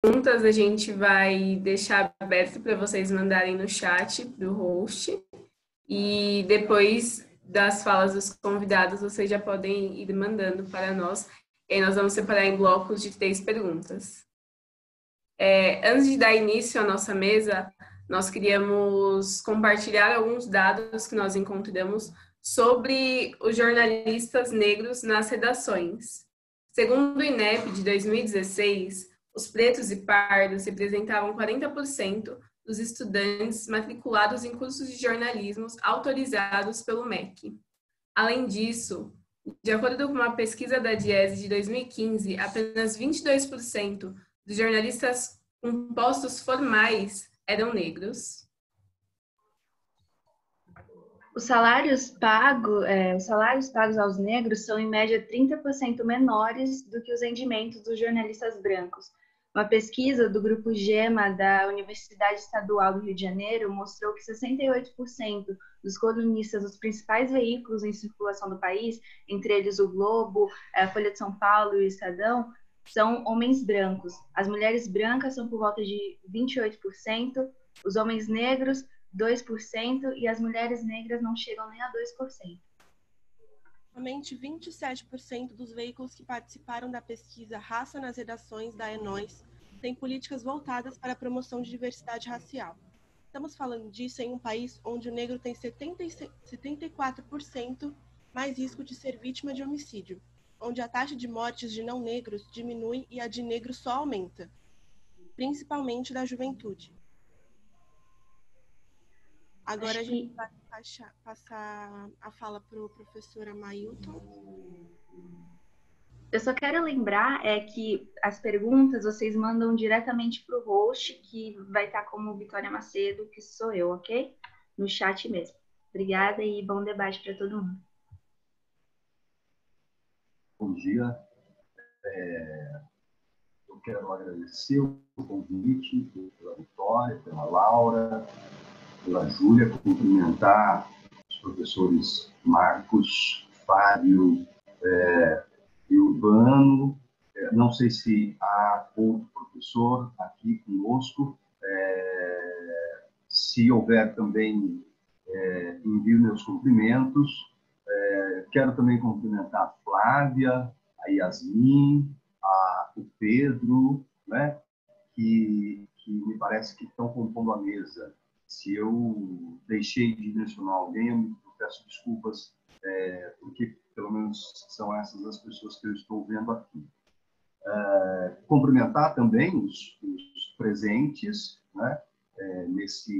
perguntas a gente vai deixar aberto para vocês mandarem no chat do host. E depois das falas dos convidados, vocês já podem ir mandando para nós. E aí nós vamos separar em blocos de 3 perguntas. Antes de dar início à nossa mesa, nós queríamos compartilhar alguns dados que nós encontramos sobre os jornalistas negros nas redações. Segundo o INEP de 2016, os pretos e pardos representavam 40% dos estudantes matriculados em cursos de jornalismo autorizados pelo MEC. Além disso, de acordo com uma pesquisa da Diese de 2015, apenas 22% dos jornalistas com postos formais eram negros. Os salários pagos aos negros são, em média, 30% menores do que os rendimentos dos jornalistas brancos. Uma pesquisa do Grupo GEMA da Universidade Estadual do Rio de Janeiro mostrou que 68% dos colunistas dos principais veículos em circulação do país, entre eles o Globo, a Folha de São Paulo e o Estadão, são homens brancos. As mulheres brancas são por volta de 28%, os homens negros 2% e as mulheres negras não chegam nem a 2%. Somente 27% dos veículos que participaram da pesquisa Raça nas Redações da Enóis têm políticas voltadas para a promoção de diversidade racial. Estamos falando disso em um país onde o negro tem 74% mais risco de ser vítima de homicídio, onde a taxa de mortes de não negros diminui e a de negros só aumenta, principalmente da juventude. Agora a gente vai passar a fala para o professor Amailton. Eu só quero lembrar que as perguntas vocês mandam diretamente para o host, que vai estar como Vitória Macedo, que sou eu, ok? No chat mesmo. Obrigada e bom debate para todo mundo. Bom dia. Eu quero agradecer o convite pela Vitória, pela Laura, pela Júlia, cumprimentar os professores Marcos, Fábio e Urbano. Não sei se há outro professor aqui conosco. Se houver também, envio meus cumprimentos. Quero também cumprimentar a Flávia, a Yasmin, o Pedro, né, que me parece que estão compondo a mesa. Se eu deixei de mencionar alguém, eu peço desculpas, porque pelo menos são essas as pessoas que eu estou vendo aqui. Cumprimentar também os presentes, né, nesse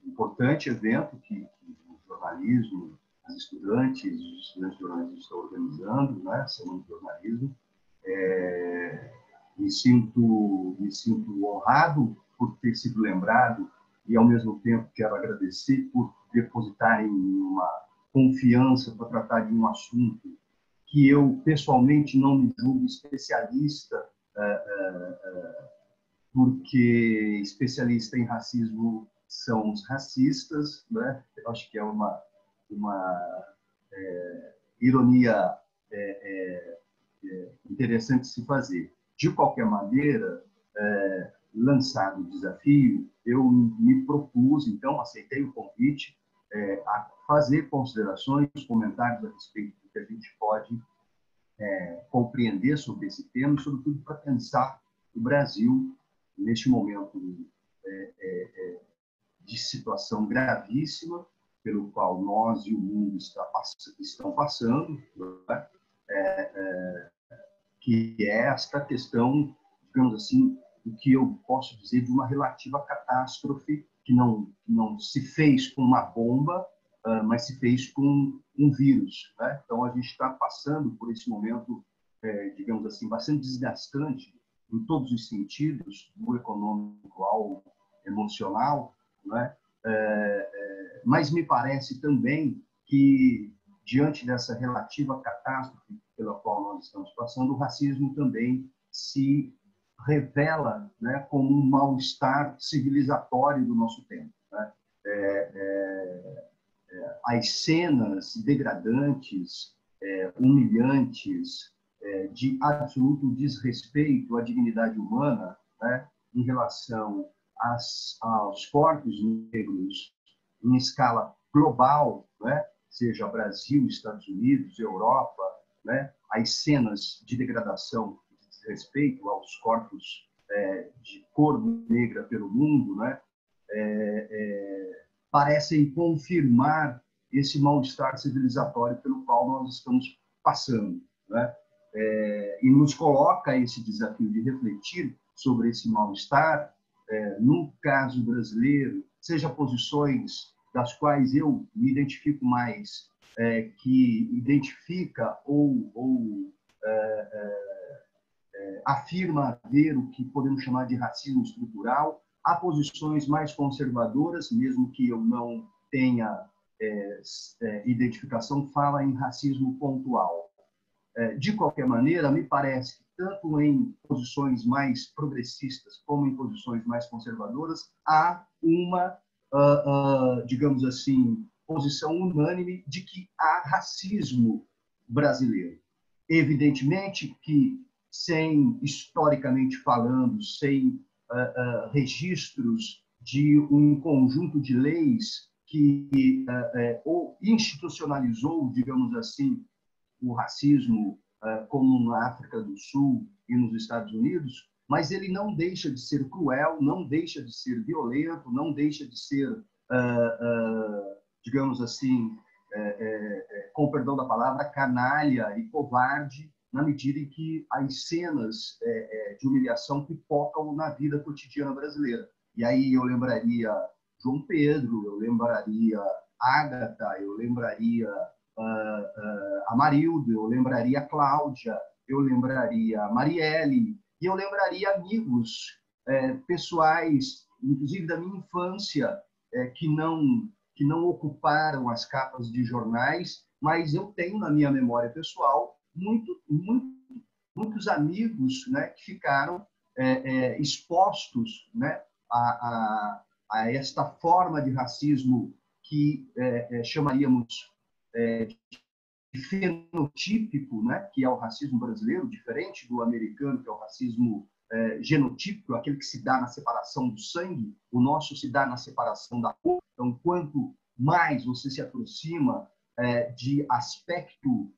importante evento que o jornalismo, os estudantes de jornalismo estão organizando, né, Semana de Jornalismo. Me sinto honrado por ter sido lembrado e, ao mesmo tempo, quero agradecer por depositarem uma confiança para tratar de um assunto que eu, pessoalmente, não me julgo especialista, porque especialista em racismo são os racistas, né? Eu acho que é uma ironia interessante de se fazer. De qualquer maneira, lançado o desafio, eu me propus, então, aceitei o convite, a fazer considerações, comentários a respeito do que a gente pode compreender sobre esse tema, e, sobretudo, para pensar o Brasil neste momento de situação gravíssima pelo qual nós e o mundo estão passando, né? Que é esta questão, digamos assim, o que eu posso dizer de uma relativa catástrofe que não se fez com uma bomba, mas se fez com um vírus, né? Então, a gente está passando por esse momento, digamos assim, bastante desgastante em todos os sentidos, do econômico ao emocional, né? Mas me parece também que, diante dessa relativa catástrofe pela qual nós estamos passando, o racismo também se revela, né, como um mal-estar civilizatório do nosso tempo, né? As cenas degradantes, humilhantes, de absoluto desrespeito à dignidade humana, né, em relação aos corpos negros em escala global, né, seja Brasil, Estados Unidos, Europa, né, as cenas de degradação que diz respeito aos corpos de cor negra pelo mundo, né, parecem confirmar esse mal-estar civilizatório pelo qual nós estamos passando, né? E nos coloca esse desafio de refletir sobre esse mal-estar, no caso brasileiro, seja posições das quais eu me identifico mais, que identifica ou afirma haver o que podemos chamar de racismo estrutural, há posições mais conservadoras, mesmo que eu não tenha identificação, fala em racismo pontual. De qualquer maneira, me parece que tanto em posições mais progressistas como em posições mais conservadoras, há uma, digamos assim, posição unânime de que há racismo brasileiro. Evidentemente que, sem, historicamente falando, sem registros de um conjunto de leis que ou institucionalizou, digamos assim, o racismo, como na África do Sul e nos Estados Unidos, mas ele não deixa de ser cruel, não deixa de ser violento, não deixa de ser, digamos assim, com perdão da palavra, canalha e covarde, na medida em que as cenas de humilhação pipocam na vida cotidiana brasileira. E aí eu lembraria João Pedro, eu lembraria Ágata, eu lembraria Amarildo, eu lembraria Cláudia, eu lembraria Marielle, e eu lembraria amigos pessoais, inclusive da minha infância, que não ocuparam as capas de jornais, mas eu tenho na minha memória pessoal muitos amigos, né, que ficaram expostos, né, a esta forma de racismo que chamaríamos de fenotípico, né, que é o racismo brasileiro, diferente do americano, que é o racismo genotípico, aquele que se dá na separação do sangue. O nosso se dá na separação da cor. Então, quanto mais você se aproxima de aspecto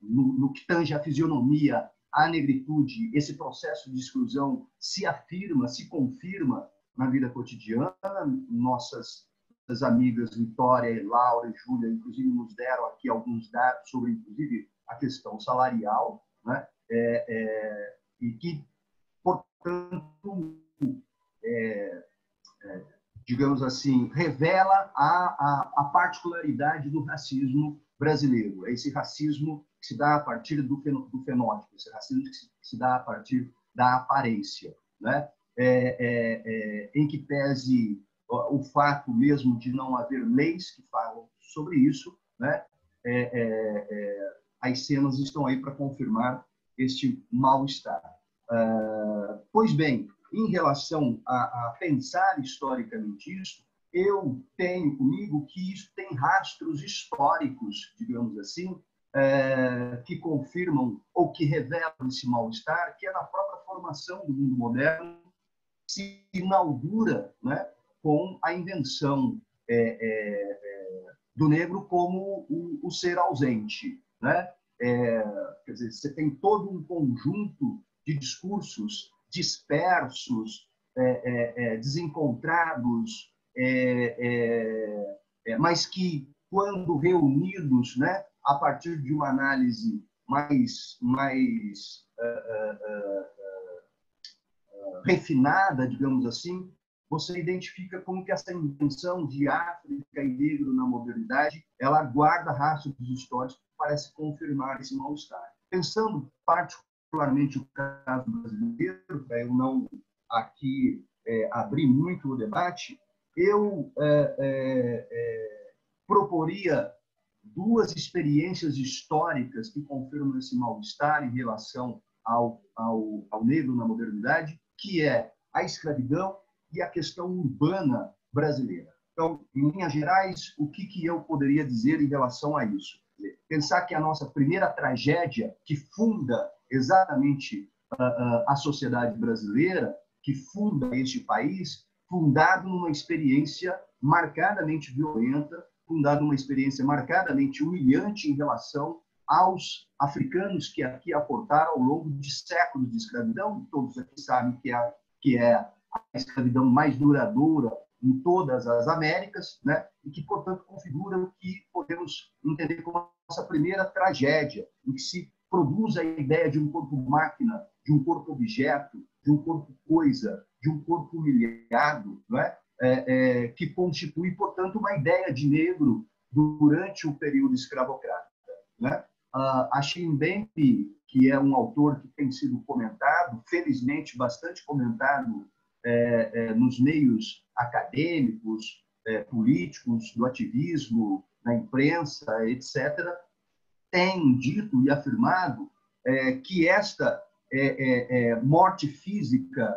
no que tange a fisionomia, a negritude, esse processo de exclusão se afirma, se confirma na vida cotidiana. Nossas amigas Vitória, Laura e Júlia, inclusive, nos deram aqui alguns dados sobre, inclusive, a questão salarial, né? E que, portanto, digamos assim, revela a particularidade do racismo brasileiro. É esse racismo que se dá a partir do fenótipo, esse racismo que se dá a partir da aparência, né? Em que pese o fato mesmo de não haver leis que falam sobre isso, né? As cenas estão aí para confirmar este mal-estar. Pois bem, em relação a pensar historicamente isso, eu tenho comigo que isso tem rastros históricos, digamos assim, que confirmam ou que revelam esse mal-estar, que é na própria formação do mundo moderno, que se inaugura, né, com a invenção do negro como o ser ausente, né? Quer dizer, você tem todo um conjunto de discursos dispersos, desencontrados, mas que, quando reunidos, né, a partir de uma análise mais refinada, digamos assim, você identifica como que essa invenção de África e negro na modernidade, ela guarda rastros históricos que parece confirmar esse mal-estar. Pensando particularmente o caso brasileiro, para eu não aqui abrir muito o debate, eu proporia duas experiências históricas que confirmam esse mal-estar em relação ao negro na modernidade, que é a escravidão e a questão urbana brasileira. Então, em linhas gerais, o que eu poderia dizer em relação a isso? Pensar que a nossa primeira tragédia, que funda exatamente a sociedade brasileira, que funda este país, fundado numa experiência marcadamente violenta, fundado numa experiência marcadamente humilhante em relação aos africanos que aqui aportaram ao longo de séculos de escravidão. Todos aqui sabem que é a escravidão mais duradoura em todas as Américas, né? E que, portanto, configura o que podemos entender como a nossa primeira tragédia, em que se produz a ideia de um corpo-máquina, de um corpo-objeto, de um corpo-coisa, de um corpo humilhado, não é? Que constitui, portanto, uma ideia de negro durante o período escravocrata, né? A Mbembe, que é um autor que tem sido comentado, felizmente bastante comentado nos meios acadêmicos, políticos, do ativismo, na imprensa, etc., tem dito e afirmado que esta morte física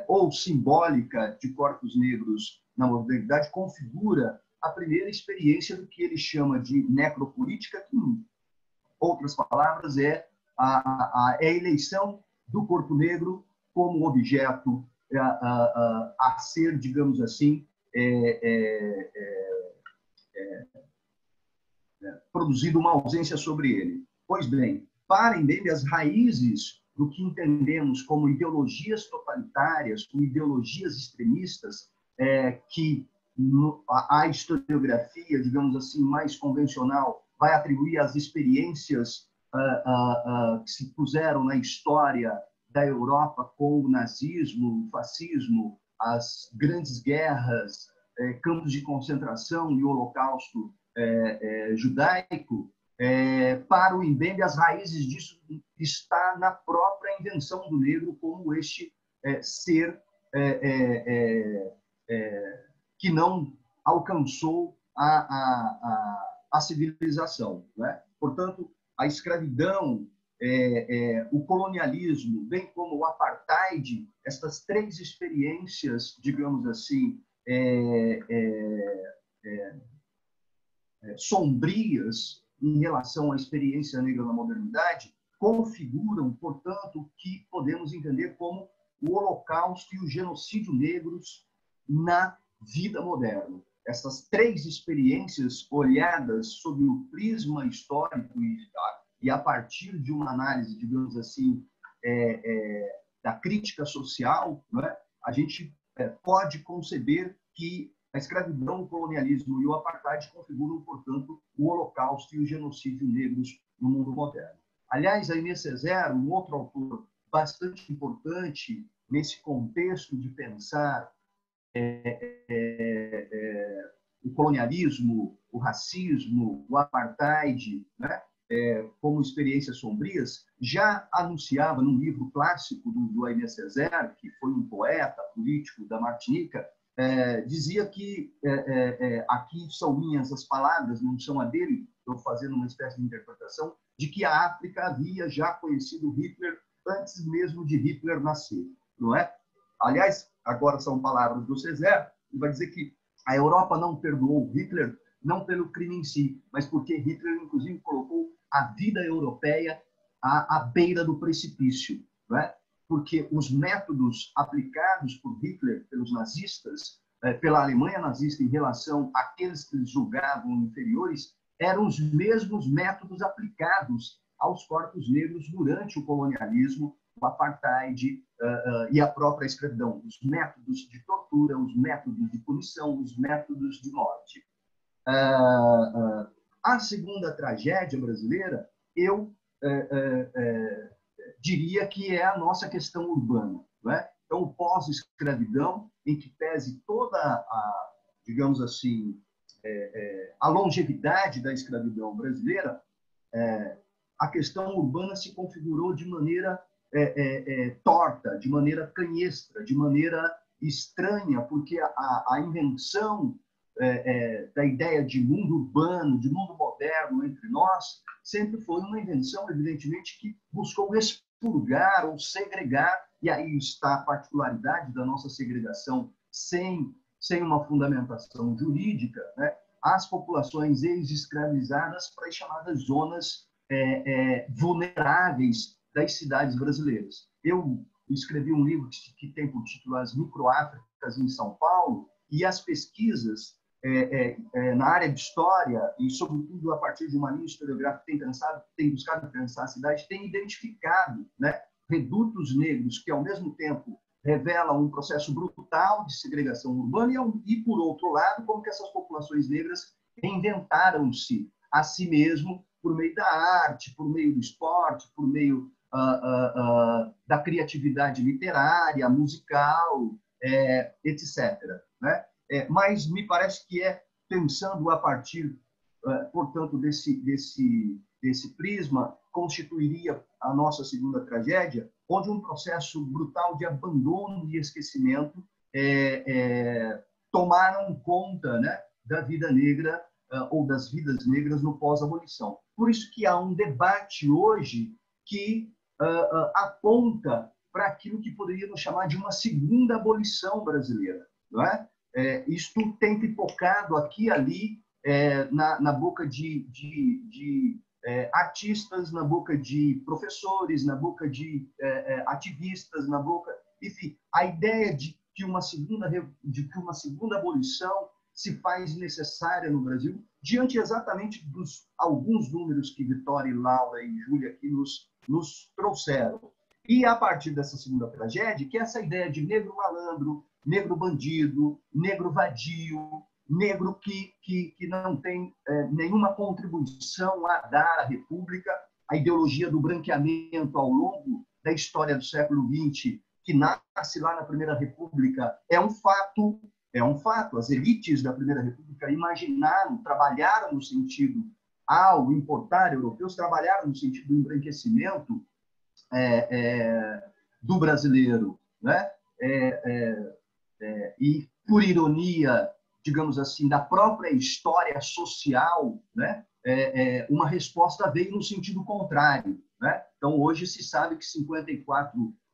ou simbólica de corpos negros na modernidade configura a primeira experiência do que ele chama de necropolítica, que, em outras palavras, é a eleição do corpo negro como objeto a ser, digamos assim, produzido uma ausência sobre ele. Pois bem, para Mbembe, as raízes do que entendemos como ideologias totalitárias, como ideologias extremistas, que a historiografia, digamos assim, mais convencional, vai atribuir às experiências que se puseram na história da Europa com o nazismo, o fascismo, as grandes guerras, campos de concentração e o Holocausto judaico. Para o Mbembe, as raízes disso está na própria invenção do negro como este ser que não alcançou a civilização, né? Portanto, a escravidão, o colonialismo, bem como o apartheid, estas três experiências, digamos assim, sombrias em relação à experiência negra na modernidade, configuram, portanto, o que podemos entender como o Holocausto e o genocídio negros na vida moderna. Essas três experiências olhadas sob o prisma histórico e a partir de uma análise, digamos assim, da crítica social, né, a gente pode conceber que a escravidão, o colonialismo e o apartheid configuram, portanto, o Holocausto e o genocídio negros no mundo moderno. Aliás, a Inês Césaire, um outro autor bastante importante nesse contexto de pensar o colonialismo, o racismo, o apartheid, né, como experiências sombrias, já anunciava num livro clássico do Aimé Césaire, que foi um poeta político da Martinica, dizia que, aqui são minhas as palavras, não são a dele, estou fazendo uma espécie de interpretação, de que a África havia já conhecido Hitler antes mesmo de Hitler nascer, não é? Aliás, agora são palavras do Césaire, ele vai dizer que a Europa não perdoou Hitler, não pelo crime em si, mas porque Hitler, inclusive, colocou a vida europeia à beira do precipício, não é? Porque os métodos aplicados por Hitler, pelos nazistas, pela Alemanha nazista em relação àqueles que eles julgavam inferiores, eram os mesmos métodos aplicados aos corpos negros durante o colonialismo, o apartheid e a própria escravidão. Os métodos de tortura, os métodos de punição, os métodos de morte. A segunda tragédia brasileira, eu diria que é a nossa questão urbana, não é? Então, o pós-escravidão, em que pese toda a, digamos assim, a longevidade da escravidão brasileira, a questão urbana se configurou de maneira torta, de maneira canhestra, de maneira estranha, porque a invenção da ideia de mundo urbano, de mundo moderno entre nós, sempre foi uma invenção, evidentemente, que buscou expurgar ou segregar, e aí está a particularidade da nossa segregação sem uma fundamentação jurídica, né? As populações ex-escravizadas para as chamadas zonas vulneráveis das cidades brasileiras. Eu escrevi um livro que tem por título As Microáfricas em São Paulo, e as pesquisas na área de história, e sobretudo a partir de uma linha historiográfica que tem buscado pensar a cidade, tem identificado, né, redutos negros que, ao mesmo tempo, revelam um processo brutal de segregação urbana e, por outro lado, como que essas populações negras reinventaram-se a si mesmo por meio da arte, por meio do esporte, por meio da criatividade literária, musical, etc. Né? Mas me parece que pensando a partir, portanto, desse prisma, constituiria a nossa segunda tragédia, onde um processo brutal de abandono e esquecimento tomaram conta, né, da vida negra ou das vidas negras no pós-abolição. Por isso que há um debate hoje que aponta para aquilo que poderíamos chamar de uma segunda abolição brasileira, não é? Isto tem pipocado aqui e ali na boca de artistas, na boca de professores, na boca de ativistas, na boca, enfim, a ideia de que uma segunda abolição se faz necessária no Brasil, diante exatamente dos alguns números que Vitória, Laura e Júlia aqui nos trouxeram. E a partir dessa segunda tragédia, que é essa ideia de negro malandro, negro bandido, negro vadio, negro que não tem nenhuma contribuição a dar à República, a ideologia do branqueamento ao longo da história do século XX, que nasce lá na Primeira República, é um fato. As elites da Primeira República imaginaram, trabalharam no sentido, ao importar europeus, trabalharam no sentido do embranquecimento do brasileiro, né? E, por ironia, digamos assim, da própria história social, né? Uma resposta veio no sentido contrário, né? Então, hoje se sabe que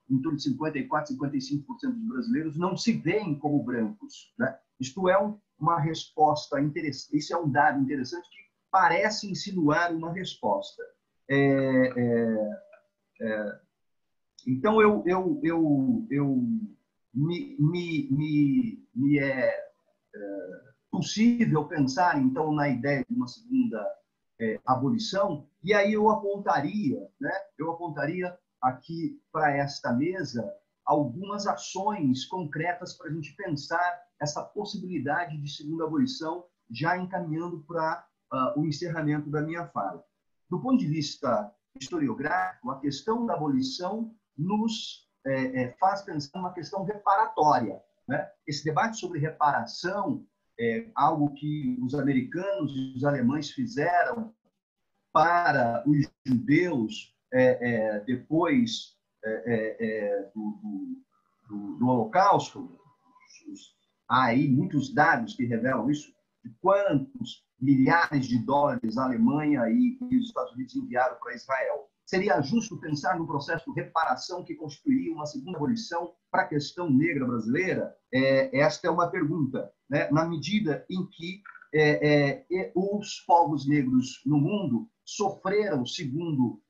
em torno de 54, 55% dos brasileiros não se veem como brancos, né? Isto é uma resposta interessante, isso é um dado interessante que parece insinuar uma resposta. Então, me é possível pensar, então, na ideia de uma segunda abolição, e aí eu apontaria aqui para esta mesa algumas ações concretas para a gente pensar essa possibilidade de segunda abolição, já encaminhando para o encerramento da minha fala. Do ponto de vista historiográfico, a questão da abolição nos faz pensar numa questão reparatória, né? Esse debate sobre reparação é algo que os americanos e os alemães fizeram para os judeus depois do Holocausto. Há aí muitos dados que revelam isso, de quantos milhares de dólares a Alemanha e os Estados Unidos enviaram para Israel. Seria justo pensar no processo de reparação que constituiria uma segunda abolição para a questão negra brasileira? Esta é uma pergunta, né? Na medida em que os povos negros no mundo sofreram, segundo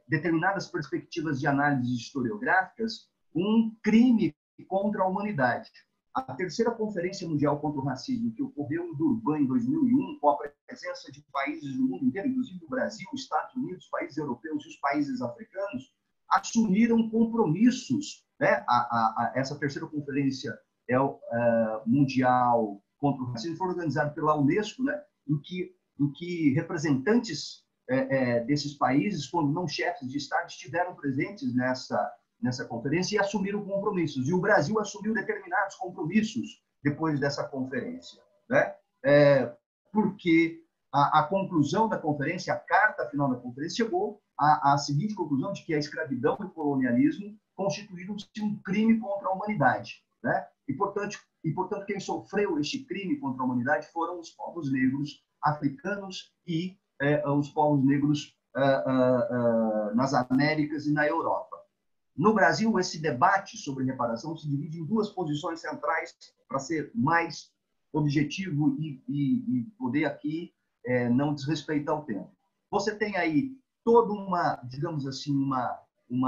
determinadas perspectivas de análise historiográficas, um crime contra a humanidade. A terceira Conferência Mundial contra o Racismo, que ocorreu em Durban, em 2001, com a presença de países do mundo inteiro, inclusive o Brasil, os Estados Unidos, países europeus e os países africanos, assumiram compromissos, né? Essa terceira Conferência Mundial contra o Racismo foi organizada pela Unesco, né? em que representantes desses países, quando não chefes de Estado, estiveram presentes nessa conferência e assumiram compromissos. E o Brasil assumiu determinados compromissos depois dessa conferência, né? Porque a conclusão da conferência, a carta final da conferência, chegou à seguinte conclusão de que a escravidão e o colonialismo constituíram-se um crime contra a humanidade, né? E, portanto, quem sofreu este crime contra a humanidade foram os povos negros africanos e os povos negros nas Américas e na Europa. No Brasil, esse debate sobre reparação se divide em duas posições centrais, para ser mais objetivo e poder aqui não desrespeitar o tempo. Você tem aí toda uma, digamos assim, um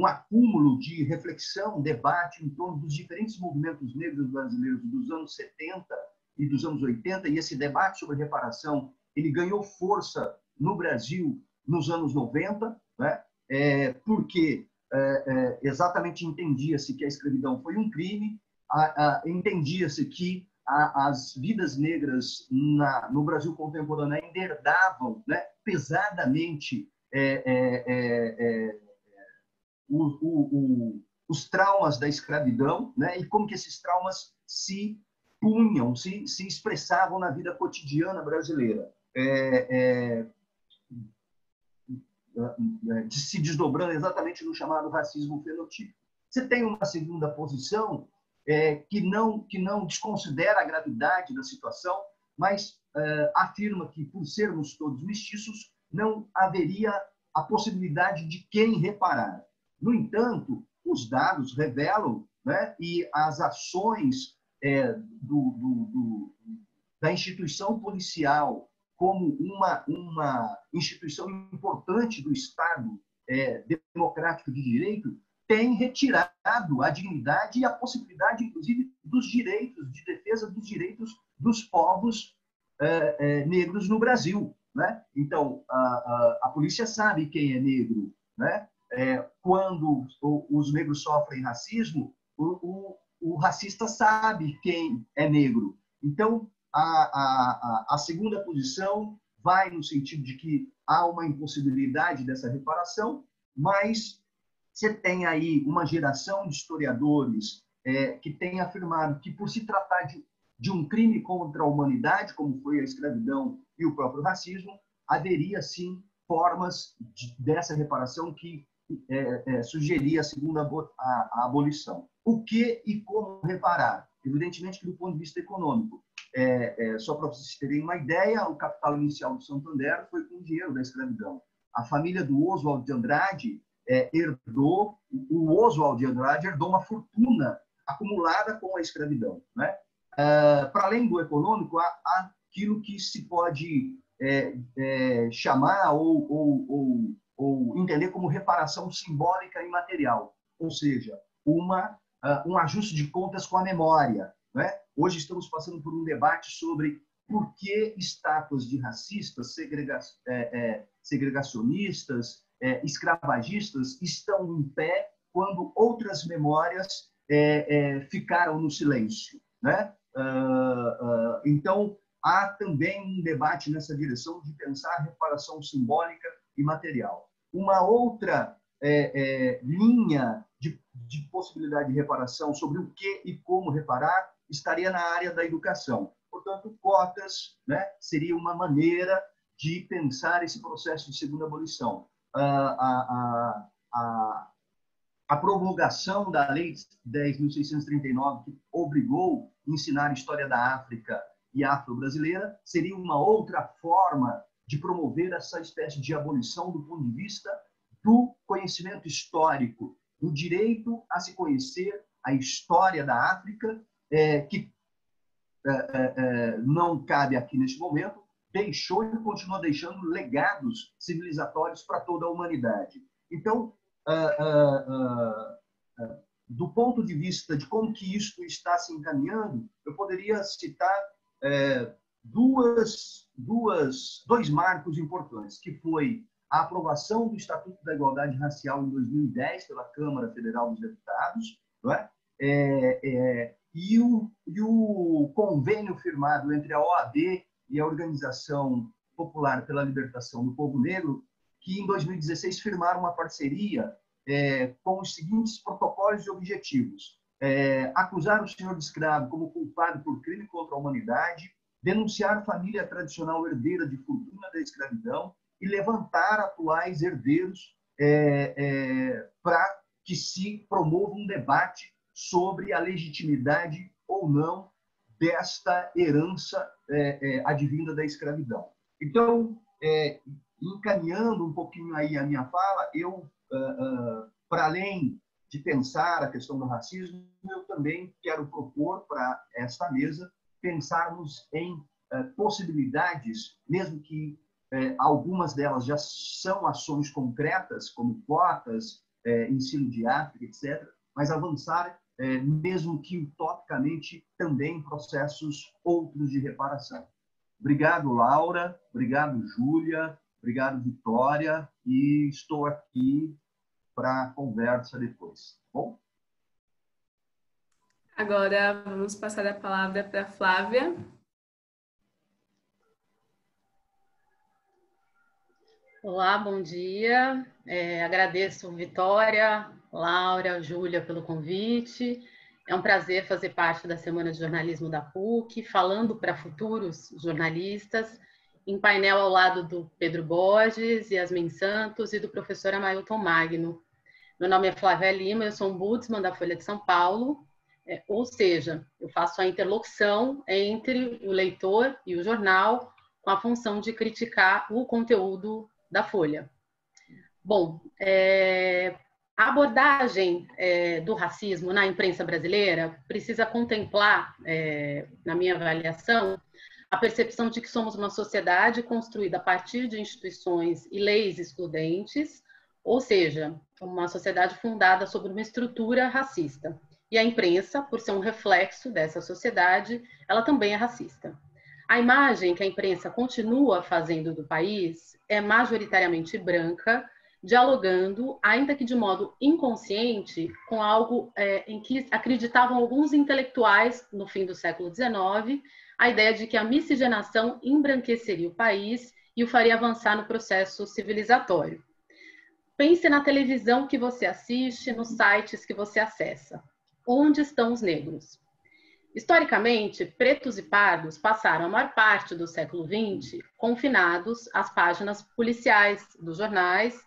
acúmulo de reflexão, debate em torno dos diferentes movimentos negros brasileiros dos anos 70 e dos anos 80, e esse debate sobre reparação ele ganhou força no Brasil nos anos 90, né? Porque exatamente entendia-se que a escravidão foi um crime, entendia-se que as vidas negras no Brasil contemporâneo ainda herdavam, né, pesadamente os traumas da escravidão, né, e como que esses traumas se punham, se expressavam na vida cotidiana brasileira, se desdobrando exatamente no chamado racismo fenotípico. Você tem uma segunda posição que não desconsidera a gravidade da situação, mas afirma que, por sermos todos mestiços, não haveria a possibilidade de quem reparar. No entanto, os dados revelam, né, e as ações da instituição policial como uma instituição importante do Estado democrático de direito tem retirado a dignidade e a possibilidade, inclusive, dos direitos, de defesa dos direitos dos povos negros no Brasil, né? Então, a polícia sabe quem é negro, né? Quando os negros sofrem racismo, o racista sabe quem é negro. Então, a segunda posição vai no sentido de que há uma impossibilidade dessa reparação, mas você tem aí uma geração de historiadores que tem afirmado que, por se tratar de um crime contra a humanidade, como foi a escravidão e o próprio racismo, haveria, sim, formas dessa reparação que sugeria a segunda a abolição. O que e como reparar? Evidentemente que, do ponto de vista econômico, só para vocês terem uma ideia, o capital inicial do Santander foi com o dinheiro da escravidão. A família do Oswald de Andrade herdou uma fortuna acumulada com a escravidão, né? Para além do econômico, há aquilo que se pode chamar ou entender como reparação simbólica e material, ou seja, um ajuste de contas com a memória, né? Hoje estamos passando por um debate sobre por que estátuas de racistas, segregacionistas, escravagistas estão em pé quando outras memórias ficaram no silêncio, né? Então, há também um debate nessa direção de pensar a reparação simbólica e material. Uma outra linha de possibilidade de reparação sobre o que e como reparar estaria na área da educação. Portanto, cotas, né, seria uma maneira de pensar esse processo de segunda abolição. A promulgação da Lei 10.639, que obrigou a ensinar a história da África e afro-brasileira, seria uma outra forma de promover essa espécie de abolição do ponto de vista do conhecimento histórico, do direito a se conhecer a história da África, que não cabe aqui neste momento, deixou e continua deixando legados civilizatórios para toda a humanidade. Então, do ponto de vista de como que isto está se encaminhando, eu poderia citar dois marcos importantes, que foi a aprovação do Estatuto da Igualdade Racial em 2010 pela Câmara Federal dos Deputados, não é? E o convênio firmado entre a OAB e a Organização Popular pela Libertação do Povo Negro, que em 2016 firmaram uma parceria com os seguintes protocolos e objetivos: acusar o senhor de escravo como culpado por crime contra a humanidade, denunciar a família tradicional herdeira de fortuna da escravidão e levantar atuais herdeiros para que se promova um debate sobre a legitimidade ou não desta herança advinda da escravidão. Então, encaminhando um pouquinho aí a minha fala, eu, para além de pensar a questão do racismo, eu também quero propor para esta mesa pensarmos em possibilidades, mesmo que Algumas delas já são ações concretas, como cotas, ensino de África, etc., mas avançar, mesmo que utopicamente, também em processos outros de reparação. Obrigado, Laura. Obrigado, Júlia. Obrigado, Vitória. E estou aqui para a conversa depois. Tá bom? Agora vamos passar a palavra para a Flávia. Olá, bom dia. Agradeço Vitória, Laura, Júlia pelo convite. É um prazer fazer parte da Semana de Jornalismo da PUC, falando para futuros jornalistas, em painel ao lado do Pedro Borges, Yasmin Santos e do professor Amailton Magno. Meu nome é Flávia Lima, eu sou ombudsman da Folha de São Paulo, ou seja, eu faço a interlocução entre o leitor e o jornal com a função de criticar o conteúdo da Folha. Bom, a abordagem do racismo na imprensa brasileira precisa contemplar, na minha avaliação, a percepção de que somos uma sociedade construída a partir de instituições e leis excludentes, ou seja, uma sociedade fundada sobre uma estrutura racista. E a imprensa, por ser um reflexo dessa sociedade, ela também é racista. A imagem que a imprensa continua fazendo do país é majoritariamente branca, dialogando, ainda que de modo inconsciente, com algo em que acreditavam alguns intelectuais no fim do século XIX, a ideia de que a miscigenação embranqueceria o país e o faria avançar no processo civilizatório. Pense na televisão que você assiste, nos sites que você acessa. Onde estão os negros? Historicamente, pretos e pardos passaram a maior parte do século XX confinados às páginas policiais dos jornais,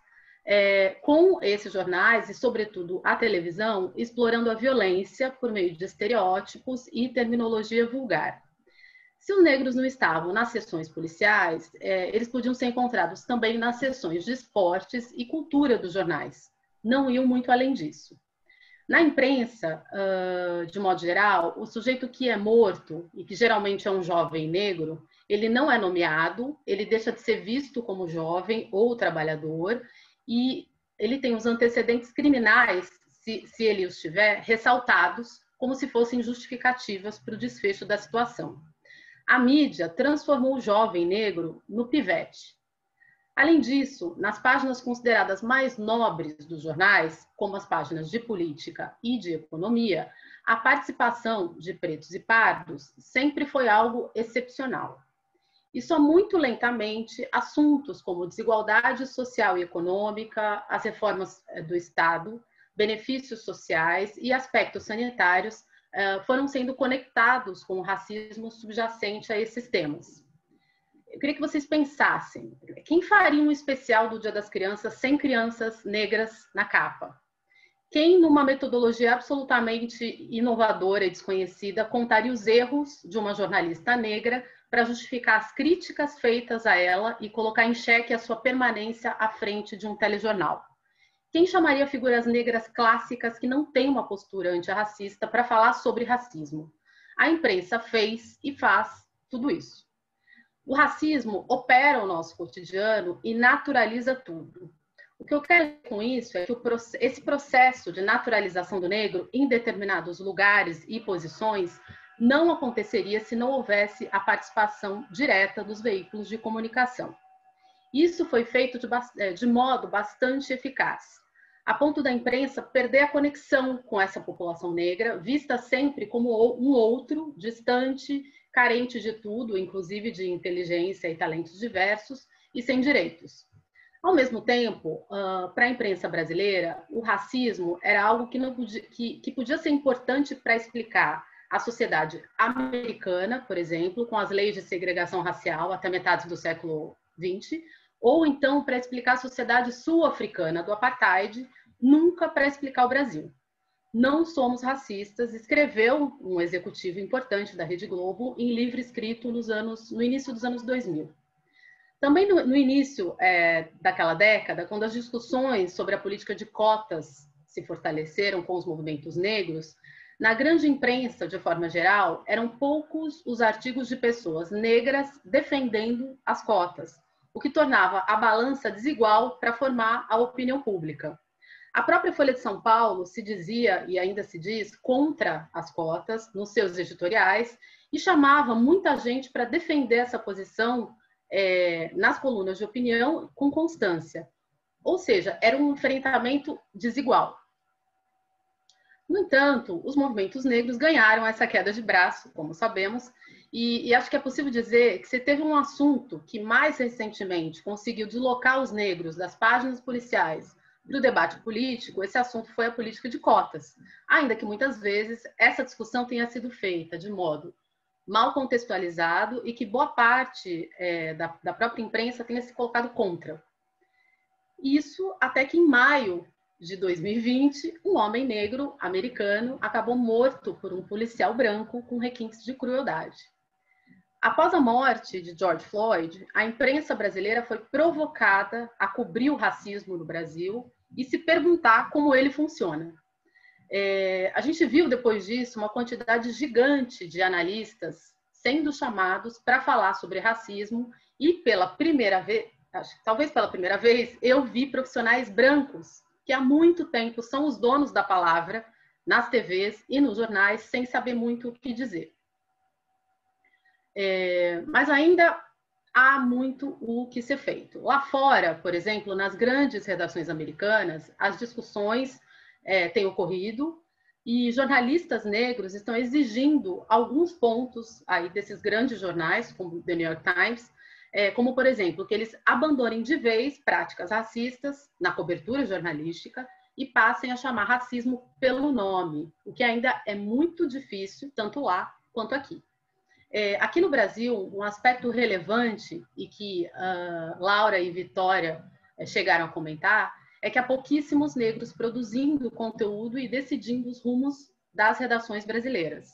com esses jornais e, sobretudo, a televisão, explorando a violência por meio de estereótipos e terminologia vulgar. Se os negros não estavam nas seções policiais, eles podiam ser encontrados também nas seções de esportes e cultura dos jornais. Não iam muito além disso. Na imprensa, de modo geral, o sujeito que é morto, e que geralmente é um jovem negro, ele não é nomeado, ele deixa de ser visto como jovem ou trabalhador, e ele tem os antecedentes criminais, se ele os tiver, ressaltados, como se fossem justificativas para o desfecho da situação. A mídia transformou o jovem negro no pivete. Além disso, nas páginas consideradas mais nobres dos jornais, como as páginas de política e de economia, a participação de pretos e pardos sempre foi algo excepcional. E só muito lentamente, assuntos como desigualdade social e econômica, as reformas do Estado, benefícios sociais e aspectos sanitários foram sendo conectados com o racismo subjacente a esses temas. Eu queria que vocês pensassem, quem faria um especial do Dia das Crianças sem crianças negras na capa? Quem, numa metodologia absolutamente inovadora e desconhecida, contaria os erros de uma jornalista negra para justificar as críticas feitas a ela e colocar em xeque a sua permanência à frente de um telejornal? Quem chamaria figuras negras clássicas que não têm uma postura antirracista para falar sobre racismo? A imprensa fez e faz tudo isso. O racismo opera o nosso cotidiano e naturaliza tudo. O que eu quero dizer com isso é que esse processo de naturalização do negro em determinados lugares e posições não aconteceria se não houvesse a participação direta dos veículos de comunicação. Isso foi feito de modo bastante eficaz, a ponto da imprensa perder a conexão com essa população negra, vista sempre como um outro, distante, carente de tudo, inclusive de inteligência e talentos diversos, e sem direitos. Ao mesmo tempo, para a imprensa brasileira, o racismo era algo que podia ser importante para explicar a sociedade americana, por exemplo, com as leis de segregação racial até metade do século XX, ou então para explicar a sociedade sul-africana do apartheid, nunca para explicar o Brasil. Não somos racistas, escreveu um executivo importante da Rede Globo em livro escrito no início dos anos 2000. Também no início daquela década, quando as discussões sobre a política de cotas se fortaleceram com os movimentos negros, na grande imprensa, de forma geral, eram poucos os artigos de pessoas negras defendendo as cotas, o que tornava a balança desigual para formar a opinião pública. A própria Folha de São Paulo se dizia, e ainda se diz, contra as cotas nos seus editoriais e chamava muita gente para defender essa posição nas colunas de opinião com constância. Ou seja, era um enfrentamento desigual. No entanto, os movimentos negros ganharam essa queda de braço, como sabemos, e acho que é possível dizer que se teve um assunto que mais recentemente conseguiu deslocar os negros das páginas policiais para o debate político, esse assunto foi a política de cotas, ainda que muitas vezes essa discussão tenha sido feita de modo mal contextualizado e que boa parte da própria imprensa tenha se colocado contra. Isso até que em maio de 2020, um homem negro americano acabou morto por um policial branco com requintes de crueldade. Após a morte de George Floyd, a imprensa brasileira foi provocada a cobrir o racismo no Brasil e se perguntar como ele funciona. A gente viu depois disso uma quantidade gigante de analistas sendo chamados para falar sobre racismo e pela primeira vez, talvez pela primeira vez, eu vi profissionais brancos que há muito tempo são os donos da palavra nas TVs e nos jornais sem saber muito o que dizer. Mas ainda há muito o que ser feito. Lá fora, por exemplo, nas grandes redações americanas, as discussões têm ocorrido e jornalistas negros estão exigindo alguns pontos aí desses grandes jornais, como o The New York Times, como, por exemplo, que eles abandonem de vez práticas racistas na cobertura jornalística e passem a chamar racismo pelo nome, o que ainda é muito difícil, tanto lá quanto aqui. Aqui no Brasil, um aspecto relevante e que Laura e Vitória chegaram a comentar é que há pouquíssimos negros produzindo conteúdo e decidindo os rumos das redações brasileiras.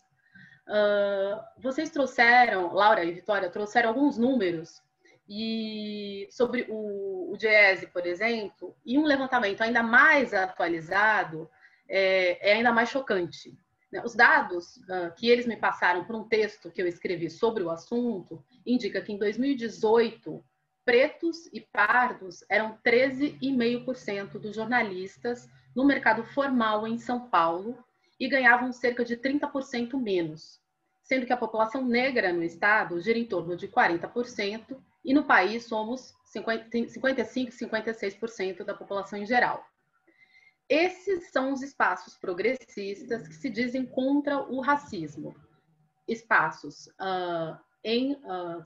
Vocês trouxeram, Laura e Vitória, trouxeram alguns números e sobre o Diese, por exemplo, e um levantamento ainda mais atualizado é ainda mais chocante. Os dados que eles me passaram por um texto que eu escrevi sobre o assunto indica que em 2018, pretos e pardos eram 13,5% dos jornalistas no mercado formal em São Paulo e ganhavam cerca de 30% menos, sendo que a população negra no estado gira em torno de 40% e no país somos 55%, 56% da população em geral. Esses são os espaços progressistas que se dizem contra o racismo. Espaços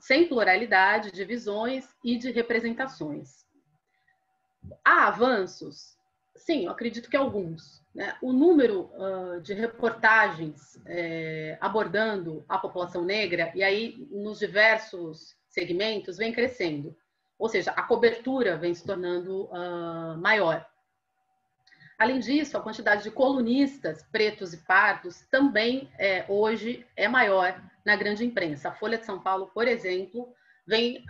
sem pluralidade de visões e de representações. Há avanços? Sim, eu acredito que alguns. Né? O número de reportagens abordando a população negra, e aí nos diversos segmentos, vem crescendo. Ou seja, a cobertura vem se tornando maior. Além disso, a quantidade de colunistas pretos e pardos também hoje é maior na grande imprensa. A Folha de São Paulo, por exemplo, vem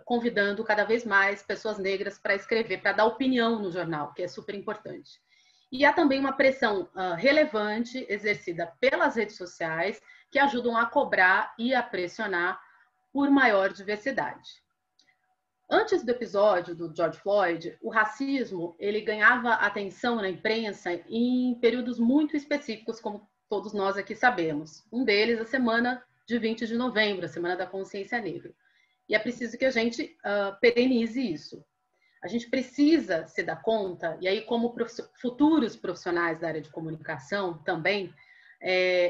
convidando cada vez mais pessoas negras para escrever, para dar opinião no jornal, que é super importante. E há também uma pressão relevante exercida pelas redes sociais que ajudam a cobrar e a pressionar por maior diversidade. Antes do episódio do George Floyd, o racismo ele ganhava atenção na imprensa em períodos muito específicos, como todos nós aqui sabemos. Um deles, a semana de 20 de novembro, a Semana da Consciência Negra. E é preciso que a gente perenize isso. A gente precisa se dar conta, e aí como futuros profissionais da área de comunicação também,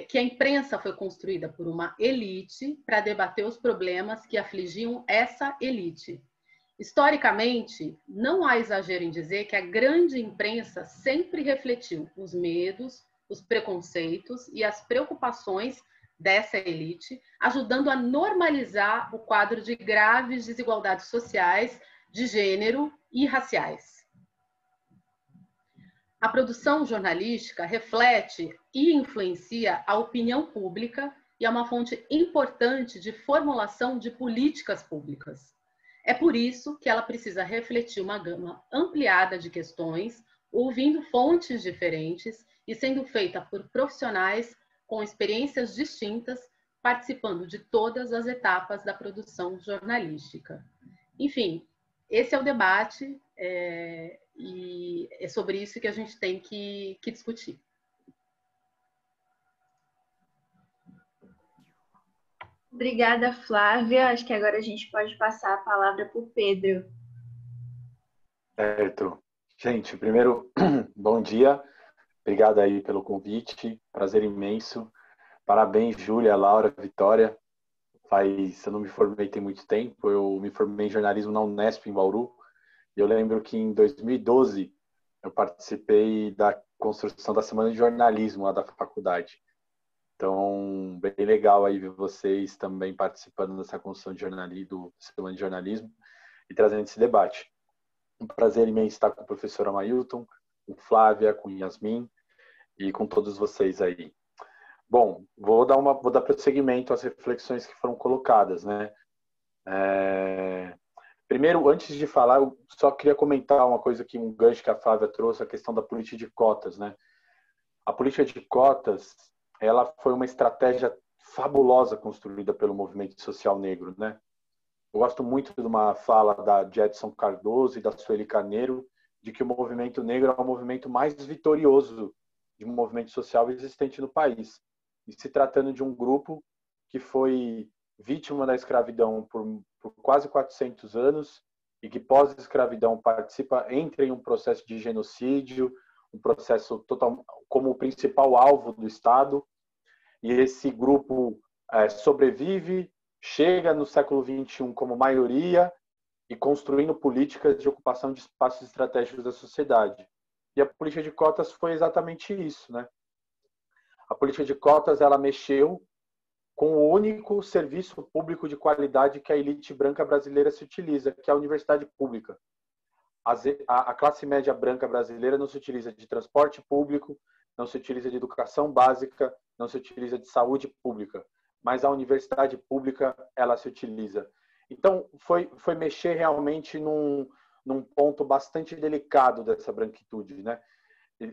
que a imprensa foi construída por uma elite para debater os problemas que afligiam essa elite. Historicamente, não há exagero em dizer que a grande imprensa sempre refletiu os medos, os preconceitos e as preocupações dessa elite, ajudando a normalizar o quadro de graves desigualdades sociais, de gênero e raciais. A produção jornalística reflete e influencia a opinião pública e é uma fonte importante de formulação de políticas públicas. É por isso que ela precisa refletir uma gama ampliada de questões, ouvindo fontes diferentes e sendo feita por profissionais com experiências distintas, participando de todas as etapas da produção jornalística. Enfim, esse é o debate e é sobre isso que a gente tem que discutir. Obrigada, Flávia. Acho que agora a gente pode passar a palavra para o Pedro. Certo. Gente, primeiro, bom dia. Obrigado aí pelo convite. Prazer imenso. Parabéns, Júlia, Laura, Vitória. Eu não me formei tem muito tempo. Eu me formei em jornalismo na Unesp, em Bauru. Eu lembro que em 2012 eu participei da construção da Semana de Jornalismo lá da faculdade. Então, bem legal aí ver vocês também participando dessa construção de jornalismo, do Semana de Jornalismo e trazendo esse debate. Um prazer imenso estar com a professora Mailton, com Flávia, com Yasmin e com todos vocês aí. Bom, vou dar prosseguimento às reflexões que foram colocadas, né? Primeiro, antes de falar, eu só queria comentar uma coisa que um gancho que a Flávia trouxe, a questão da política de cotas, né? A política de cotas, ela foi uma estratégia fabulosa construída pelo movimento social negro, né? Eu gosto muito de uma fala de Edson Cardoso e da Sueli Carneiro, de que o movimento negro é o movimento mais vitorioso de um movimento social existente no país. E se tratando de um grupo que foi vítima da escravidão por quase 400 anos e que pós-escravidão entra em um processo de genocídio, um processo total como o principal alvo do Estado, e esse grupo sobrevive, chega no século XXI como maioria e construindo políticas de ocupação de espaços estratégicos da sociedade. E a política de cotas foi exatamente isso, né? A política de cotas, ela mexeu com o único serviço público de qualidade que a elite branca brasileira se utiliza, que é a universidade pública. A classe média branca brasileira não se utiliza de transporte público, não se utiliza de educação básica, não se utiliza de saúde pública, mas a universidade pública, ela se utiliza. Então, foi mexer realmente num ponto bastante delicado dessa branquitude, né?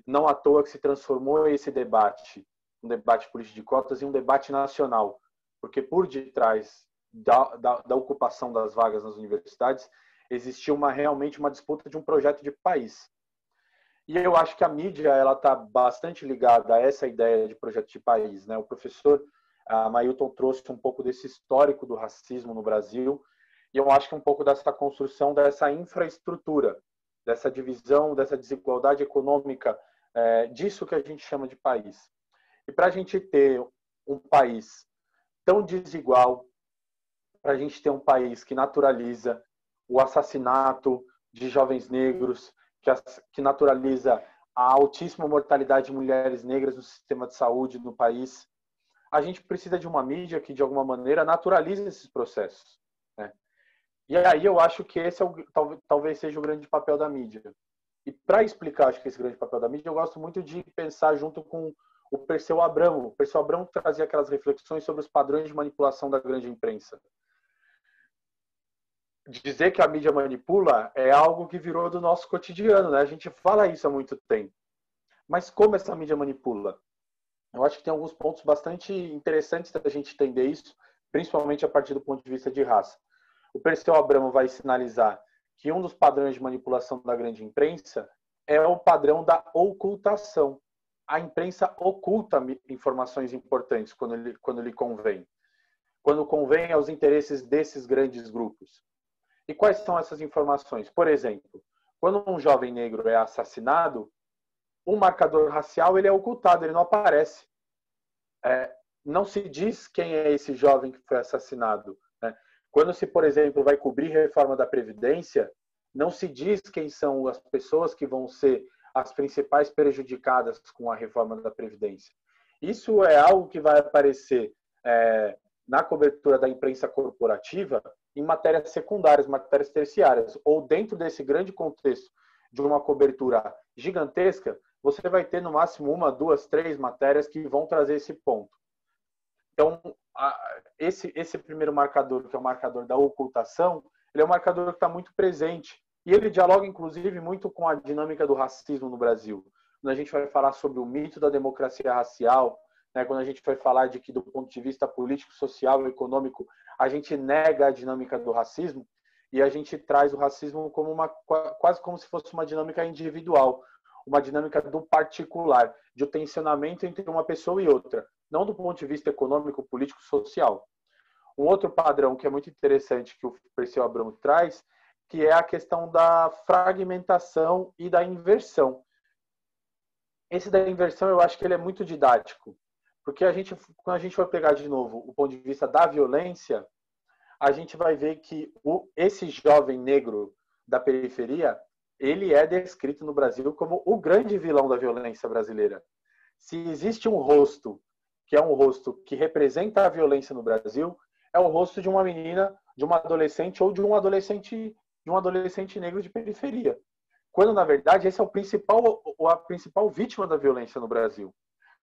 Não à toa que se transformou esse debate, um debate político de cotas, em um debate nacional, porque por detrás da ocupação das vagas nas universidades existia realmente uma disputa de um projeto de país. E eu acho que a mídia ela está bastante ligada a essa ideia de projeto de país, né? O professor Mailton trouxe um pouco desse histórico do racismo no Brasil, e eu acho que um pouco dessa construção dessa infraestrutura, dessa divisão, dessa desigualdade econômica, disso que a gente chama de país. E para a gente ter um país tão desigual, para a gente ter um país que naturaliza o assassinato de jovens negros, que naturaliza a altíssima mortalidade de mulheres negras no sistema de saúde no país, a gente precisa de uma mídia que, de alguma maneira, naturalize esses processos, né? E aí eu acho que esse talvez seja o grande papel da mídia. E para explicar, acho que esse grande papel da mídia, eu gosto muito de pensar junto com o Perseu Abramo. O Perseu Abramo trazia aquelas reflexões sobre os padrões de manipulação da grande imprensa. Dizer que a mídia manipula é algo que virou do nosso cotidiano, né? A gente fala isso há muito tempo. Mas como essa mídia manipula? Eu acho que tem alguns pontos bastante interessantes da gente entender isso, principalmente a partir do ponto de vista de raça. O Perseu Abramo vai sinalizar que um dos padrões de manipulação da grande imprensa é o padrão da ocultação. A imprensa oculta informações importantes quando lhe convém. Quando convém aos interesses desses grandes grupos. E quais são essas informações? Por exemplo, quando um jovem negro é assassinado, o marcador racial ele é ocultado, ele não aparece. Não se diz quem é esse jovem que foi assassinado, né? Quando se, por exemplo, vai cobrir reforma da Previdência, não se diz quem são as pessoas que vão ser as principais prejudicadas com a reforma da Previdência. Isso é algo que vai aparecer na cobertura da imprensa corporativa em matérias secundárias, matérias terciárias, ou dentro desse grande contexto de uma cobertura gigantesca, você vai ter no máximo 1, 2, 3 matérias que vão trazer esse ponto. Então, esse primeiro marcador, que é o marcador da ocultação, ele é um marcador que está muito presente. E ele dialoga, inclusive, muito com a dinâmica do racismo no Brasil. Quando a gente vai falar sobre o mito da democracia racial, né, quando a gente vai falar de que, do ponto de vista político, social e econômico, a gente nega a dinâmica do racismo, e a gente traz o racismo como quase como se fosse uma dinâmica individual, uma dinâmica do particular, de um tensionamento entre uma pessoa e outra, não do ponto de vista econômico, político, social. Um outro padrão que é muito interessante que o Perseu Abramo traz, que é a questão da fragmentação e da inversão. Esse da inversão eu acho que ele é muito didático, porque quando a gente for pegar de novo o ponto de vista da violência, a gente vai ver que esse jovem negro da periferia, ele é descrito no Brasil como o grande vilão da violência brasileira. Se existe um rosto, que é um rosto que representa a violência no Brasil, é o rosto de uma menina, de uma adolescente ou de um adolescente negro de periferia. Quando, na verdade, esse é a principal vítima da violência no Brasil.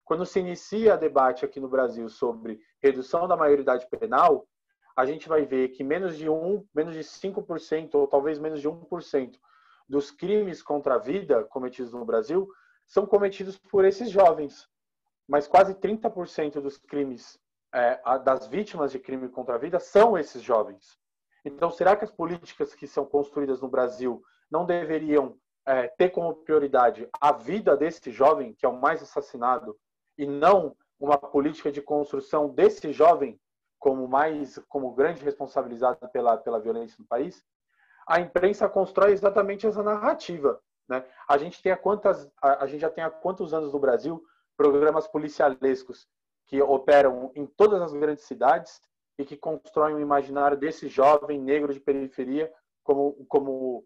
Quando se inicia debate aqui no Brasil sobre redução da maioridade penal, a gente vai ver que menos de 5%, ou talvez menos de 1% dos crimes contra a vida cometidos no Brasil são cometidos por esses jovens. Mas quase 30% dos crimes, das vítimas de crime contra a vida, são esses jovens. Então, será que as políticas que são construídas no Brasil não deveriam ter como prioridade a vida desse jovem, que é o mais assassinado, e não uma política de construção desse jovem como grande responsabilizado pela violência no país? A imprensa constrói exatamente essa narrativa, né? A gente já tem há quantos anos no Brasil programas policialescos que operam em todas as grandes cidades e que constroem um imaginário desse jovem negro de periferia como